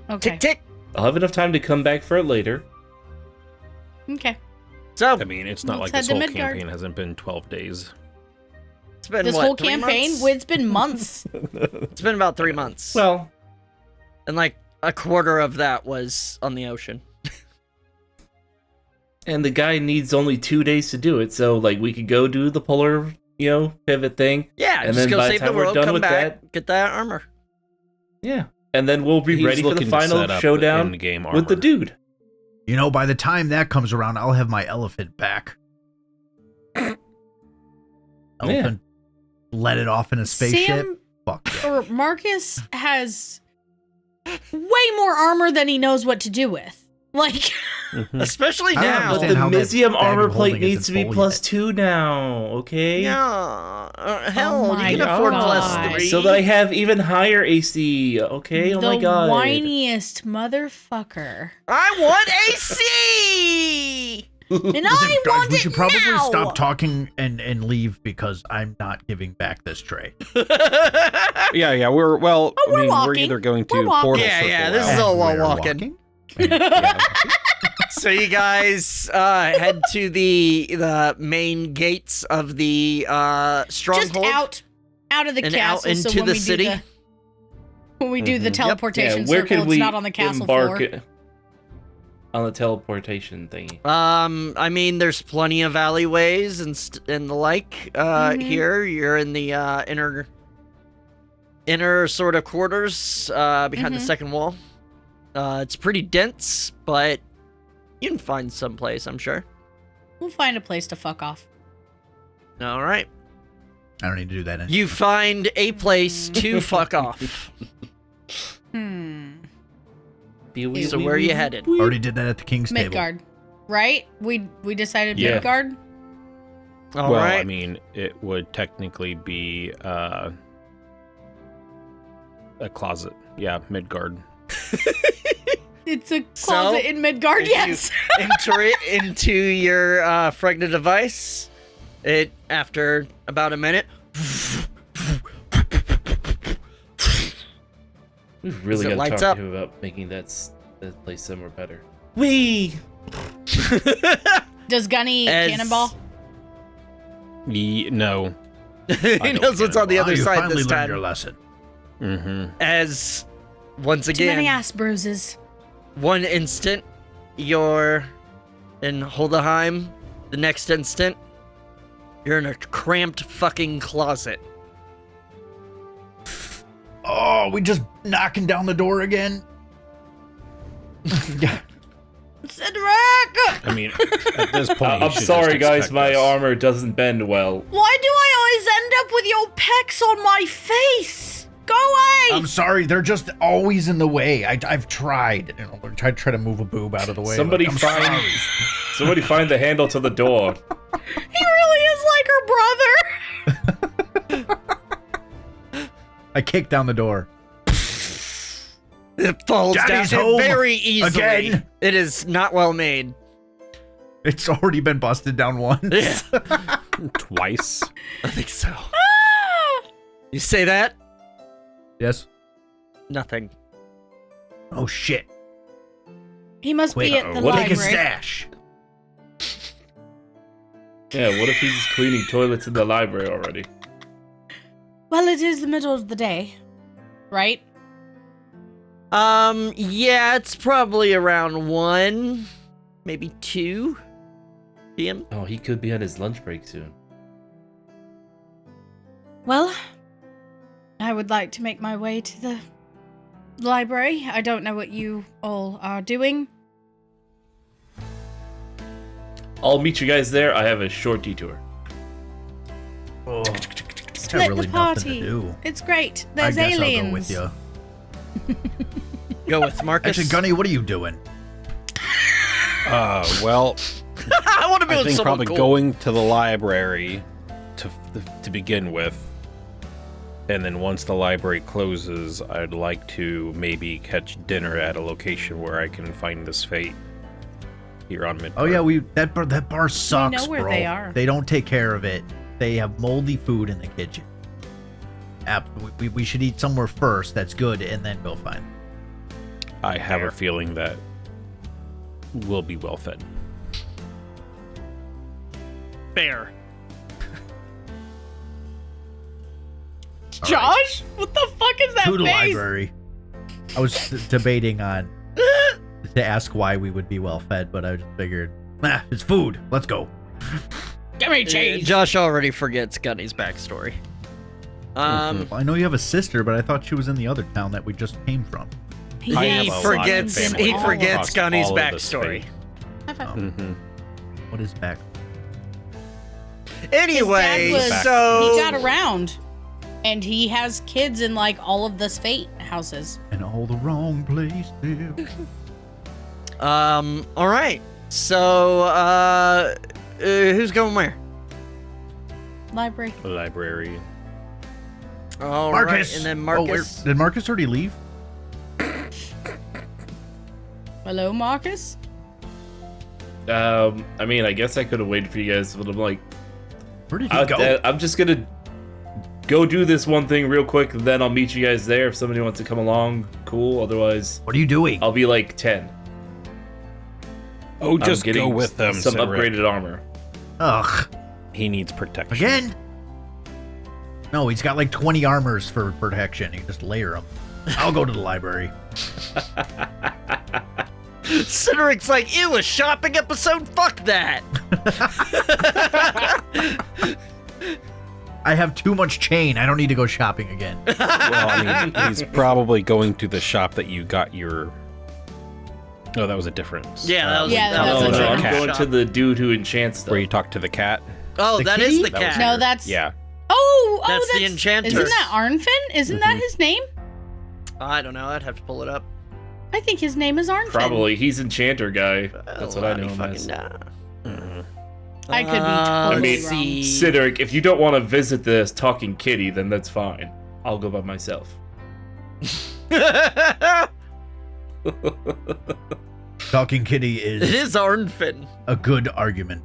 okay. Tick, tick. I'll have enough time to come back for it later. Okay. So, I mean, it's not Let's like this head to whole Midgard. campaign hasn't been 12 days. it's been This what, whole 3 campaign, months? it's been months. It's been about 3 months. Well, And like a quarter of that was on the ocean. and the guy needs only 2 days to do it, so like we could go do the polar, pivot thing. Yeah, And just then go by the save the time we're world, done come with back, get that armor. Yeah, and then we'll be He's ready for the looking to final set up showdown the in-game with the armor. dude. You know, by the time that comes around, I'll have my elephant back. Elephant let it off in a spaceship. Sam Fuck yeah. or Marcus has way more armor than he knows what to do with. Like, Especially I don't now. But understand the how that Mizium bag armor of plate holding needs to be isn't full plus yet. 2 now, okay? Yeah. Hell, Oh my you can afford God. plus 3. So that I have even higher AC, okay? Oh the my god. whiniest motherfucker. I want AC! And Listen, I guys, want we it should probably now! stop talking and leave because I'm not giving back this tray. Yeah, we're we're we're walking. either going We're to walking. portal Yeah, circle yeah, this out. is all while And we're walking. Yeah. So you guys head to the main gates of the stronghold. Just out of the And castle. out so into when the we city? Do when we do the Mhm. teleportation where circle, could we it's not on the castle embark floor. on the teleportation thingy? I mean, there's plenty of alleyways and the like. Mhm. Here, you're in the inner sort of quarters behind the Mhm. second wall. It's pretty dense, but you can find some place, I'm sure. We'll find a place to fuck off. All right. I don't need to do that. You find a place to fuck off. So where are you headed? Already did that at the King's table. Midgard, right? We decided Yeah. Midgard. All Well, right. I mean, it would technically be a closet. Yeah, Midgard. It's a So, closet in Midgard. if Yes. you enter it into your Fregna device. It after about a minute. We've really As it got to lights talk up. to him about making that place somewhere better. Wee! Does Gunny cannonball? No. He don't knows what's on the Oh, other you side finally this learned time. your lesson. Mm-hmm. As once Too many again, ass bruises. one instant you're in Holdeheim, the next instant you're in a cramped fucking closet. Oh, we just knocking down the door again? Cedric! I mean, at this point, you I'm should sorry, just guys. expect My this. armor doesn't bend well. Why do I always end up with your pecs on my face? Go away! I'm sorry, they're just always in the way. I've tried. I try to move a boob out of the way. Somebody but I'm find, sorry. Somebody find the handle to the door. He really is like her brother. I kick down the door. It falls Daddy's down home very easily. again. It is not well made. It's already been busted down once. Yeah, Twice. I think so. Ah! You say that? Yes. Nothing. Oh shit. He must Quick, be at the what Take a library. stash. Yeah, what if he's cleaning toilets in the library already? Well, it is the middle of the day, right? Yeah, it's probably around 1, maybe 2 p.m. Oh, he could be on his lunch break soon. Well, I would like to make my way to the library. I don't know what you all are doing. I'll meet you guys there. I have a short detour. Oh, Split really the nothing party. to do. It's great. I There's guess aliens. I'll go with you. Go with Marcus. Actually, Gunny, what are you doing? Well, I want to be I with think someone probably cool. going to the library to begin with, and then once the library closes, I'd like to maybe catch dinner at a location where I can find this fate here on Midgard. Oh yeah, that bar sucks, know where bro. they are. They don't take care of it. They have moldy food in the kitchen. We should eat somewhere first that's good, and then go find. I have a feeling that we'll be well fed. Fair. Josh, what the fuck is that To the face? library. I was debating on to ask why we would be well fed, but I just figured, it's food. Let's go. Give me change. Josh already forgets Gunny's backstory. Well, I know you have a sister, but I thought she was in the other town that we just came from. I have He a lot of forgets. family He all forgets across Gunny's all of this backstory. fate. High five. Mm-hmm. What is back? Anyway, His dad was, so he got around, and he has kids in like all of this fate houses. In all the wrong places. all right. So who's going where? Library. The library. All right, Marcus. and then Oh, Marcus. did Marcus already leave? Hello, Marcus. I mean, I guess I could have waited for you guys, but I'm like, Where did he go? I'm just gonna go do this one thing real quick, and then I'll meet you guys there. If somebody wants to come along, cool. Otherwise, What are you doing? I'll be like 10. Oh, I'm just getting go with them. some Cedric. upgraded armor. Ugh. He needs protection. Again? No, he's got like 20 armors for protection. You just layer them. I'll go to the library. Cedric's like, ew, a shopping episode? Fuck that. I have too much chain. I don't need to go shopping again. Well, I mean, he's probably going to the shop that you got your. Oh, that was a difference. Yeah, that was, Yeah, that that was was a a I'm different going shop. to the dude who enchants stuff. Where you talk to the cat. Oh, The that is kitty? the That was cat. No, that's Yeah. Oh, That's the enchanter. Isn't that Arnfin? Isn't that his name? I don't know. I'd have to pull it up. I think his name is Arnfin. Probably. He's enchanter guy. That's what I know him as. I could be I totally mean, wrong. Cedric, if you don't want to visit this talking kitty, then that's fine. I'll go by myself. Talking kitty It is is Arnfin. a good argument.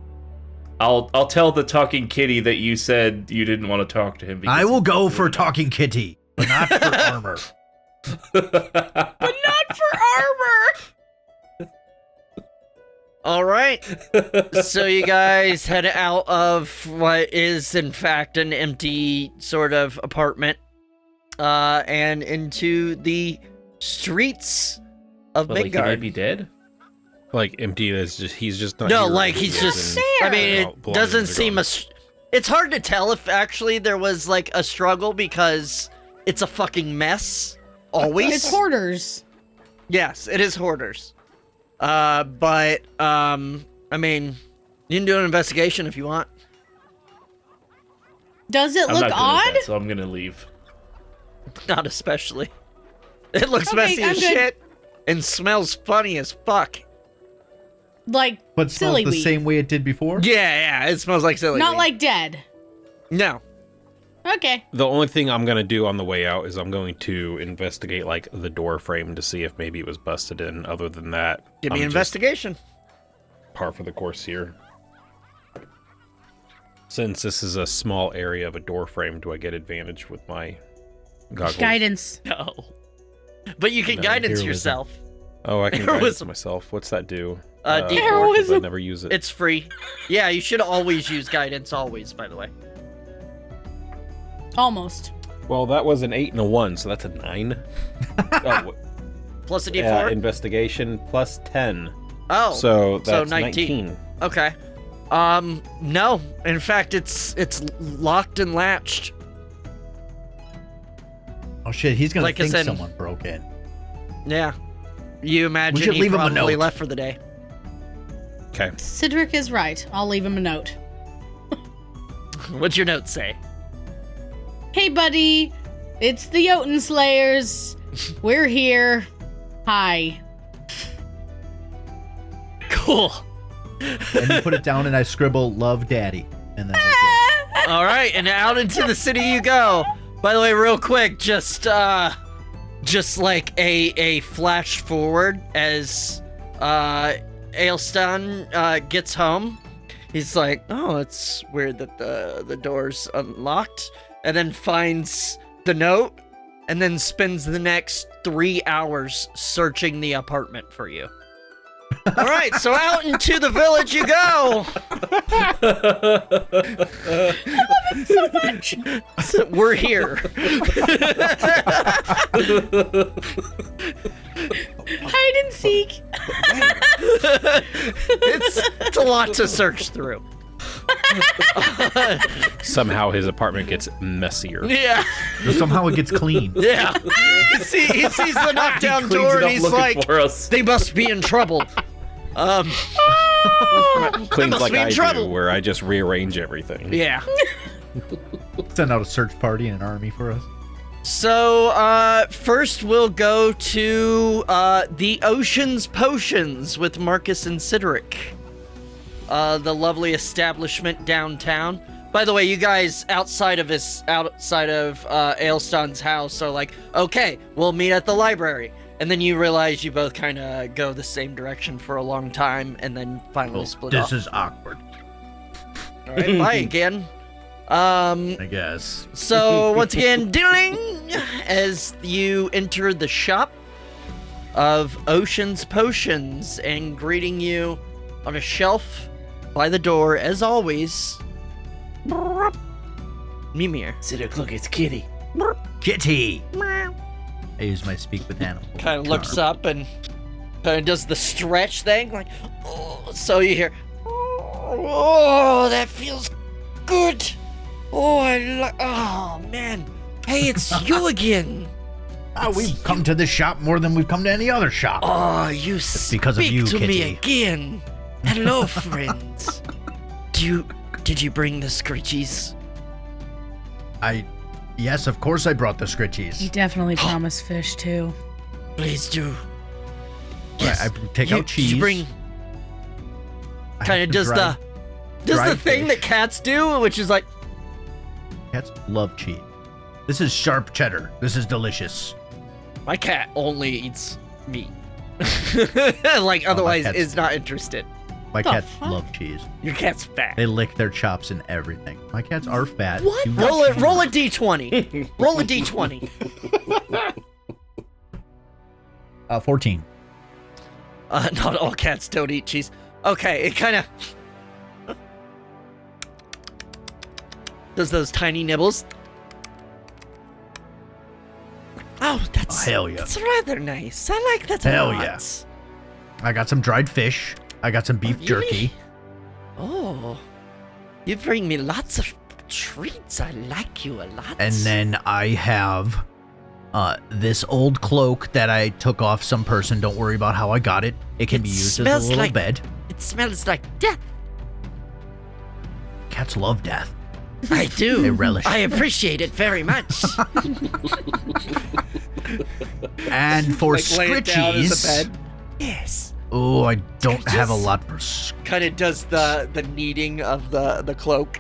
I'll tell the talking kitty that you said you didn't want to talk to him. I will go for talking kitty, but not for armor. But not for armor. All right. So you guys head out of what is in fact an empty sort of apartment, and into the streets of But, like, he might Midgard. be dead? Like empty as just he's just not. No, here. like he's He just. isn't- I mean, No, it belongings doesn't are seem gone. It's hard to tell if actually there was like a struggle because it's a fucking mess. Always. It's hoarders. Yes, it is hoarders. But I mean, you can do an investigation if you want. Does it I'm look not good at odd? that, so I'm gonna leave. Not especially. It looks Okay, messy I'm as good. shit and smells funny as fuck. Like But silly smells the weed. same way it did before? Yeah, it smells like silly. Not weed. like dead. No. Okay. The only thing I'm going to do on the way out is I'm going to investigate, like, the door frame to see if maybe it was busted in. Other than that, Give me I'm an just investigation. par for the course here. Since this is a small area of a door frame, do I get advantage with my goggles? Guidance. No. But you can No, guidance heroism. yourself. Oh, I can guidance Heroism. myself. What's that do? D4. 'cause I Heroism. never use it. It's free. Yeah, you should always use guidance, always, by the way. Almost. Well, that was an 8 and a 1, so that's a 9. Oh, Plus a yeah, D4? investigation plus 10. Oh. So that's 19. 19. Okay. No. In fact, it's locked and latched. Oh shit, he's gonna Like I think said- someone broke in. Yeah. You imagine should he leave him a probably note. left for the day. Okay. Cedric is right. I'll leave him a note. What's your note say? Hey, buddy. It's the Jotun Slayers. We're here. Hi. Cool. And you put it down, and I scribble "Love, Daddy," and then we're good. All right, and out into the city you go. By the way, real quick, just like a flash forward as Ailston gets home. He's like, "Oh, it's weird that the door's unlocked," and then finds the note, and then spends the next 3 hours searching the apartment for you. All right, so out into the village you go. So much. So we're here. Hide and seek. It's a lot to search through. Somehow his apartment gets messier. Yeah, Somehow it gets clean. yeah. He sees the knockdown Cleans door it and up he's looking like, for us. they must be in trouble. Cleans must like be in I trouble. do, where I just rearrange everything. Yeah. Send out a search party and an army for us. So, first we'll go to the Ocean's Potions with Marcus and Cedric. The lovely establishment downtown. By the way, you guys outside of Ailston's house are like, okay, we'll meet at the library. And then you realize you both kind of go the same direction for a long time, and then finally split off. This is awkward, All right, bye again. I guess. So once again, ding, as you enter the shop of Ocean's Potions, and greeting you on a shelf by the door, as always, Mimir. Cedric, look, it's Kitty. Kitty. I use my speak with animals. Kind of looks up and kind of does the stretch thing, like, oh, so you hear, oh, that feels good. Oh, oh man, hey, it's you again. We've come to this shop more than we've come to any other shop. Oh, you because of speak you, to me Kitty. again. Hello, friends. Did you bring the scritchies? Yes, of course I brought the He scritchies. definitely promised fish, too. Please do. Right, I take out cheese. Did you bring? I Kind have of does dried- the dried thing fish. that cats do, which is like, Cats love cheese. This is sharp cheddar. This is delicious. my cat only eats meat. Like otherwise cat's- is not interested. My The cats fuck? love cheese. Your cat's fat. They lick their chops and everything. My cats are fat. What? Do not Roll a chew. d20. Roll a d20. 14. Not all cats don't eat cheese. Okay, it kind of does those tiny nibbles. Oh, that's Oh, hell yeah. That's rather nice. I like that a Hell lot. yeah. I got some dried fish. I got some beef Really? jerky. Oh, you bring me lots of treats. I like you a lot. And then I have this old cloak that I took off some person. Don't worry about how I got it. It can It be used as a smells little like- bed. it smells like death. Cats love death. I do. They relish I it. appreciate it very much. And for Like, lay it down as a scritchies, bed. Yes. Oh, I don't have a lot for. Kind of does the kneading of the cloak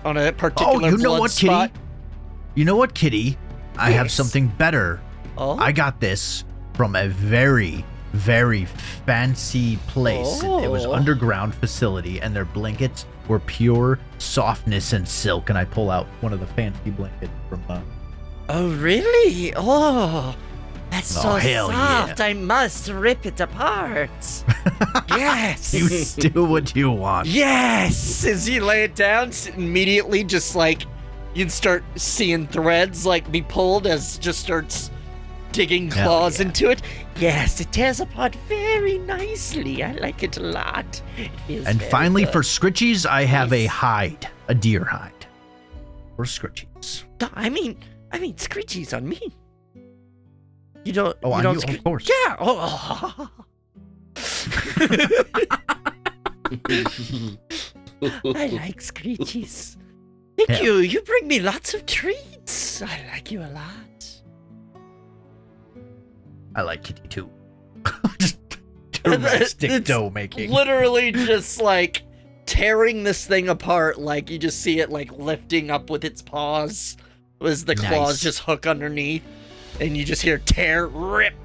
on a particular You know blood what, spot. Kitty? You know what, Kitty? I have Yes. something better. Oh, I got this from a very, very fancy place. It was Oh. underground facility, and their blankets were pure softness and silk. And I pull out one of the fancy blankets from oh, really? Oh, that's Oh, so hell soft. yeah. I must rip it apart. Yes. You do what you want. Yes! As you lay it down, immediately just like you'd start seeing threads like be pulled as just starts digging Hell claws yeah. into it. Yes, it tears apart very nicely. I like it a lot. It feels And very finally, good. for Scritchies, I have a Yes. hide, a deer hide. For Scritchies. I mean, Screechy's on me. You don't. Oh, you on don't you, scre- of course. Yeah. Oh. I like Screechies. Thank Yeah. you. You bring me lots of treats. I like you a lot. I like Kitty too. Just domestic It's dough making. Literally just like tearing this thing apart. Like you just see it like lifting up with its paws as the claws Nice. just hook underneath. And you just hear tear, rip,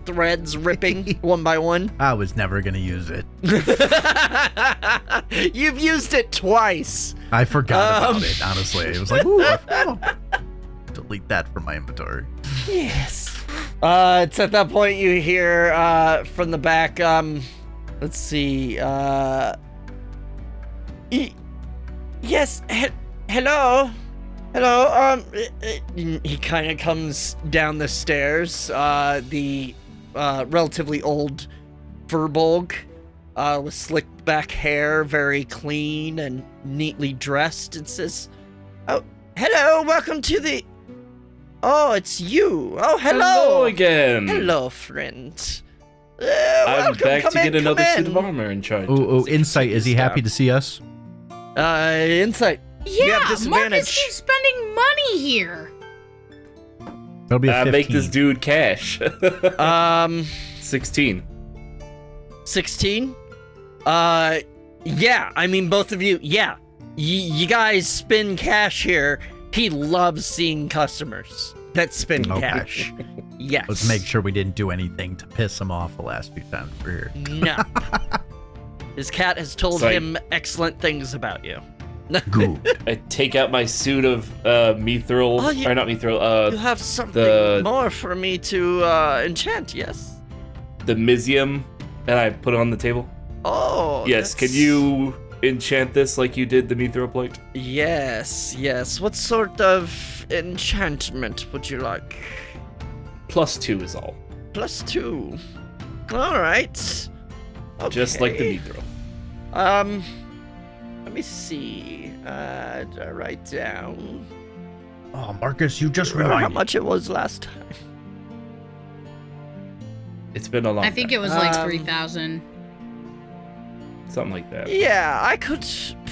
threads ripping one by one. I was never gonna use it. You've used it twice. I forgot Um. about it, honestly. It was like, ooh, delete that from my inventory. Yes. It's at that point you hear from the back. Let's see. Yes. Hello. Hello. He kind of comes down the stairs. The relatively old Verbolg, with slicked back hair, very clean and neatly dressed, and says, "Oh, hello. Welcome to the." Oh, it's you. Oh, hello. Hello again. Hello, friend. I'm Welcome. back Come to in, get another come suit of in. armor and charge. Oh, insight. Is he happy to see us? Insight. You have Yeah, disadvantage. Marcus keeps spending money here. It'll be a 15. Make this dude cash. 16. 16. Yeah. I mean, both of you. Yeah. You guys spend cash here. He loves seeing customers that spend Okay. cash. Yes. Let's make sure we didn't do anything to piss him off the last few times we're here. No. His cat has told Psych. him excellent things about you. Good. I take out my suit of mithril, Oh, you- or not mithril, You have something the- more for me to enchant, yes? the Mizium, and I put it on the table. Oh, Yes, can that's- you enchant this like you did the mithril plate? Yes, yes. What sort of enchantment would you like? +2 is all. +2. All right. Okay. Just like the mithril. Let me see. Write down Oh, Marcus, you just remember how reminded me. much it was last time. It's been a long I think time. it was like Um, 3,000. Something like that. Yeah, I could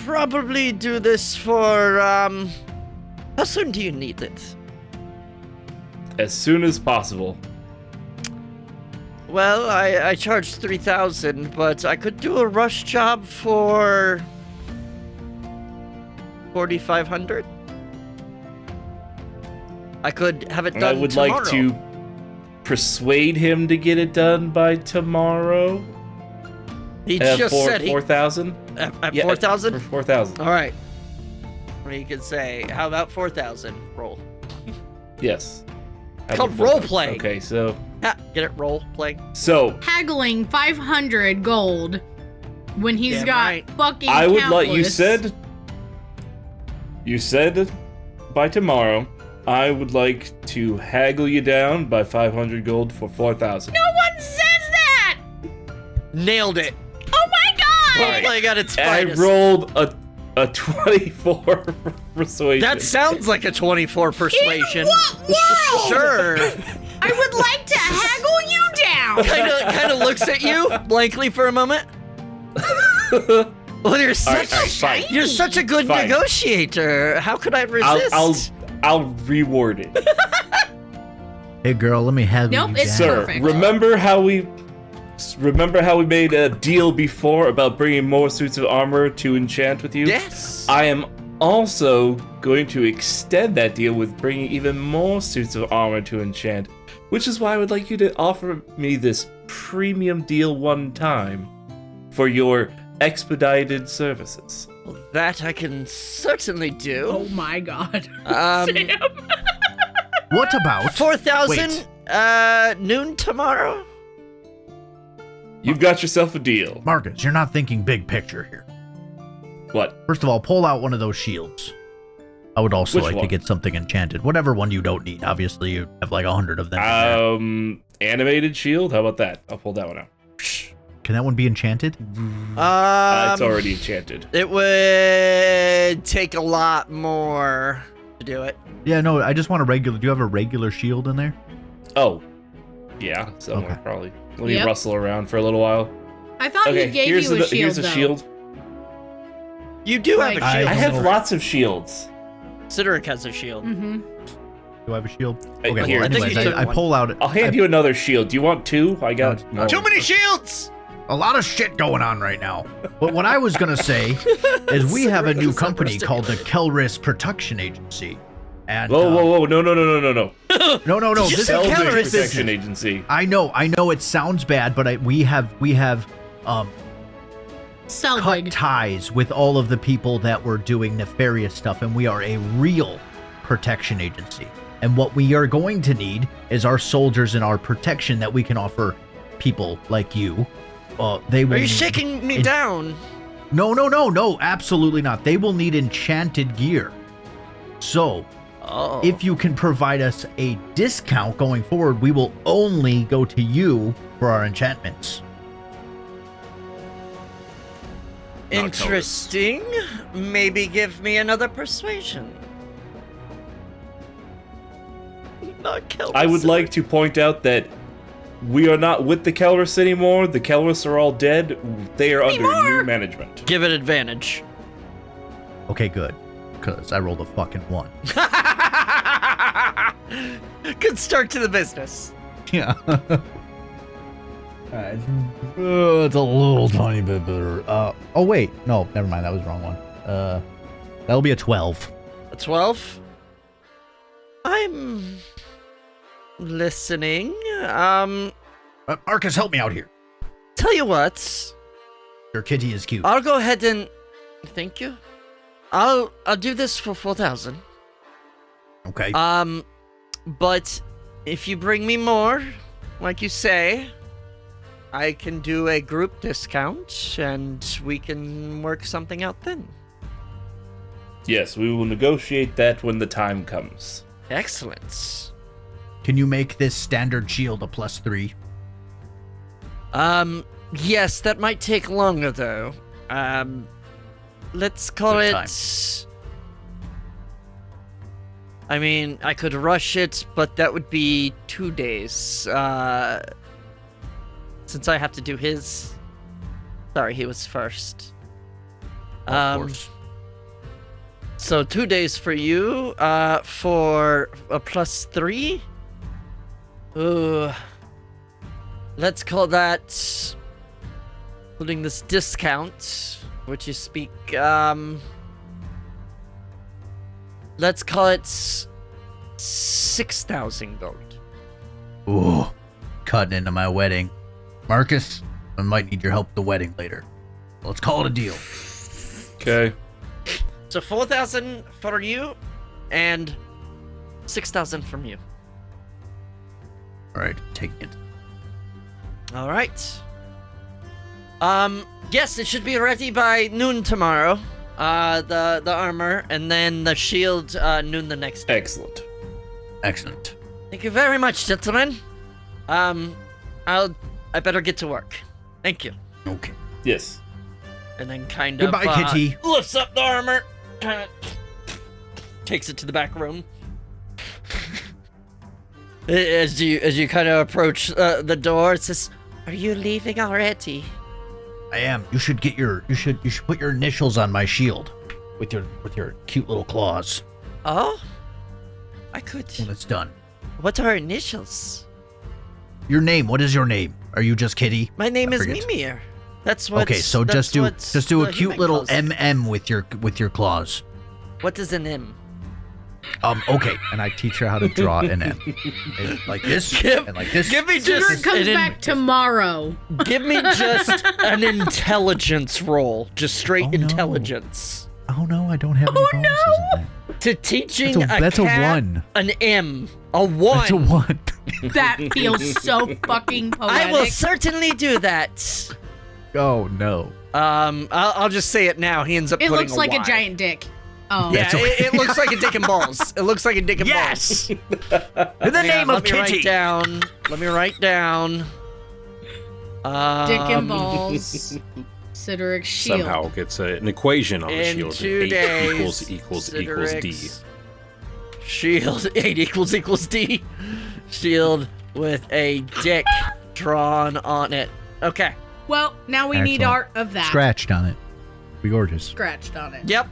probably do this for how soon do you need it? As soon as possible. Well, I charge 3,000, but I could do a rush job for 4,500. I could have it And I done would tomorrow. like to persuade him to get it done by tomorrow. He just for said he 4,000. at Yeah, 4,000. For 4,000. All right. Or you could say, how about 4,000? Roll. Yes. It's called role play. Okay, so Ha, get it? Role play. Haggling 500 gold when he's Damn got right. fucking I would countless. like you said by tomorrow. I would like to haggle you down by 500 gold for 4,000. No one says that! Nailed it. Oh my god! Role play got its I finest. rolled a 24 persuasion. That sounds like a 24 persuasion. In what world? Sure. I would like to haggle you down! kind of looks at you blankly for a moment. Well, you're such all right, fine. you're such a good Fine. negotiator. How could I resist? I'll reward it. Hey, girl, let me have Nope, you it's down. Sir, perfect. remember how we remember how we made a deal before about bringing more suits of armor to enchant with you? Yes. I am also going to extend that deal with bringing even more suits of armor to enchant, which is why I would like you to offer me this premium deal one time for your expedited services. Well, that I can certainly do. Oh my god. Um, What about 4,000 noon tomorrow? You've got yourself a deal. Marcus? You're not thinking big picture here. What? First of all, pull out one of those shields. I would also Which like to one? get something enchanted. Whatever one you don't need. Obviously, you have like 100 of them. in there. Animated shield? How about that? I'll pull that one out. Can that one be enchanted? It's already enchanted. It would take a lot more to do it. Yeah, no, I just want a regular. Do you have a regular shield in there? Oh. Yeah, somewhere Okay. probably. Let me Yep. rustle around for a little while. I thought Okay, he gave here's you a the, shield, here's a though. shield. You do have a Like- shield. I have know. lots of shields. Cedric has a shield. Mm-hmm. Do I have a shield? Hey, Okay, here. well, I think anyways, you took I one. pull out. I'll hand you another shield. Do you want two? I got No, more. Too many shields! a lot of shit going on right now. But what I was gonna say is we have a new Cedric is company called the overstimulated. Kelris Protection Agency. And Whoa, whoa, whoa! No! no. Did you This say is Kelris? Salvage Protection Agency. I know it sounds bad, but we have cut Selvig. ties with all of the people that were doing nefarious stuff, and we are a real protection agency. And what we are going to need is our soldiers and our protection that we can offer people like you. They will Are you need- shaking me it- down? No, absolutely not. They will need enchanted gear. So, Oh. if you can provide us a discount going forward, we will only go to you for our enchantments. Interesting. Maybe give me another persuasion. Not Kelris. I would like to point out that we are not with the Kelris anymore. The Kelris are all dead. They are under new management. Give it advantage. Okay, good. Because I rolled a fucking 1. Good start to the business. Yeah. It's a little tiny bit better. Oh wait, no, never mind. That was the wrong one. That'll be a 12. A 12? I'm listening. Marcus, help me out here. Tell you what. Your kitty is cute. I'll go ahead and thank you. I'll do this for 4,000. Okay. But if you bring me more, like you say, I can do a group discount and we can work something out then. Yes, we will negotiate that when the time comes. Excellent. Can you make this standard shield a +3? Yes, that might take longer though. Let's call Good it. time. I mean, I could rush it, but that would be 2 days. Since I have to do his. Sorry, he was first. Of course. So 2 days for you. For a +3. Ooh. Let's call that. Including this discount, which you speak. Let's call it 6,000 gold. Ooh, cutting into my wedding. Marcus, I might need your help at the wedding later. Let's call it a deal. Okay. So 4,000 for you, and 6,000 from you. All right, take it. All right. Yes, it should be ready by noon tomorrow. The armor, and then the shield, noon the next day. Excellent. Excellent. Thank you very much, gentlemen. I better get to work. Thank you. Okay. Yes. And then kind Goodbye, of kitty. lifts up the armor, kind of takes it to the back room. As you kind of approach the door, it says, "Are you leaving already?" I am. You should get your. You should put your initials on my shield, with your cute little claws Oh, I could. when it's done. What are initials? Your name. What is your name? Are you just Kitty? My name I is forget. Mimir. That's what. Okay, so just do a cute little MM with your claws. What is an M? Okay, and I teach her how to draw an M. And like this, and like this. Give me Stuart just comes back tomorrow. Give me just an intelligence roll, just straight Oh, no. intelligence. Oh no, I don't have any bonuses in that. To teaching That's a cat 1. an M, a 1. That's a 1. That feels so fucking poetic. I will certainly do that. Oh no. I'll just say it now. He ends up It putting looks like Y. a giant dick. Oh. Yeah, That's okay. it looks like a dick and balls. It looks like a dick and Yes. balls. In the name of Let me Kitty. write down. Let me write down. Dick and balls. Sideric shield. Somehow gets an equation on the In shield. 2 8 days. equals D. Sidoric's Shield 8 equals D. Shield with a dick drawn on it. Okay. Well, now we need Excellent. art of that. Scratched on it. Be gorgeous. Scratched on it. Yep.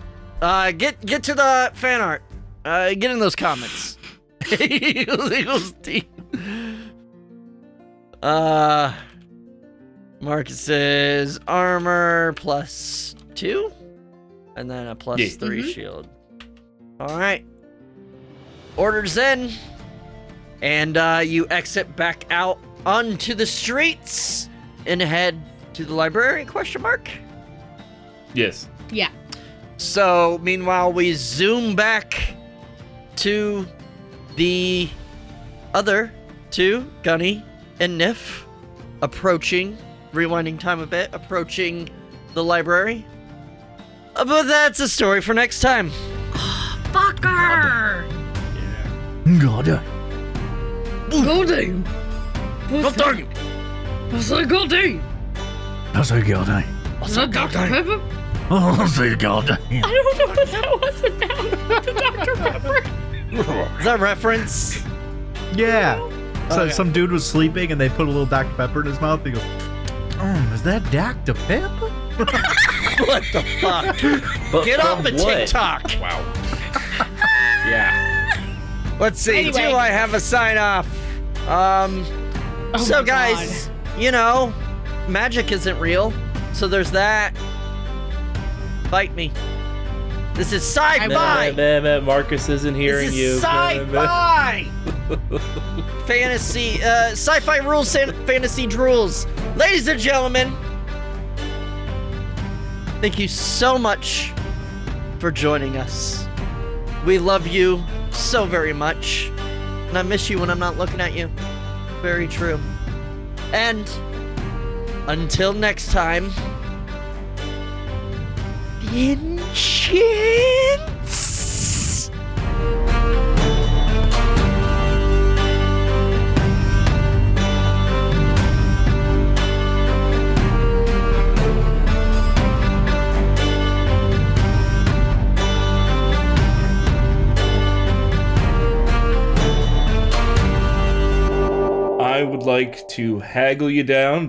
Get to the fan art. Get in those comments. equals D. Marcus's armor +2, and then a +3 shield. All right. Orders in, and you exit back out onto the streets and head to the library? Question mark. Yes. Yeah. So, meanwhile, we zoom back to the other two, Gunny and Niph, approaching, rewinding time a bit, approaching the library. But that's a story for next time. Fucker! God. Goldie! What are you? What's that Goldie? That's a god. Is that Dr. Pepper? Oh, that's a god. I don't know what that was about. The Dr. Pepper. Is that a reference? Yeah. So Okay. some dude was sleeping and they put a little Dr. Pepper in his mouth. He goes, is that Dr. Pepper? What the fuck? But Get off from the what? TikTok. Wow. Yeah. Let's see. Anyway. Do I have a sign off? Oh So my guys, you know, magic isn't real. So there's that. Bite me. This is sci-fi. Marcus isn't hearing This you. is sci-fi. Fantasy, sci-fi rules, fantasy drools. Ladies and gentlemen, thank you so much for joining us. We love you so very much, and I miss you when I'm not looking at you. Very true. And until next time, vengeance. I would like to haggle you down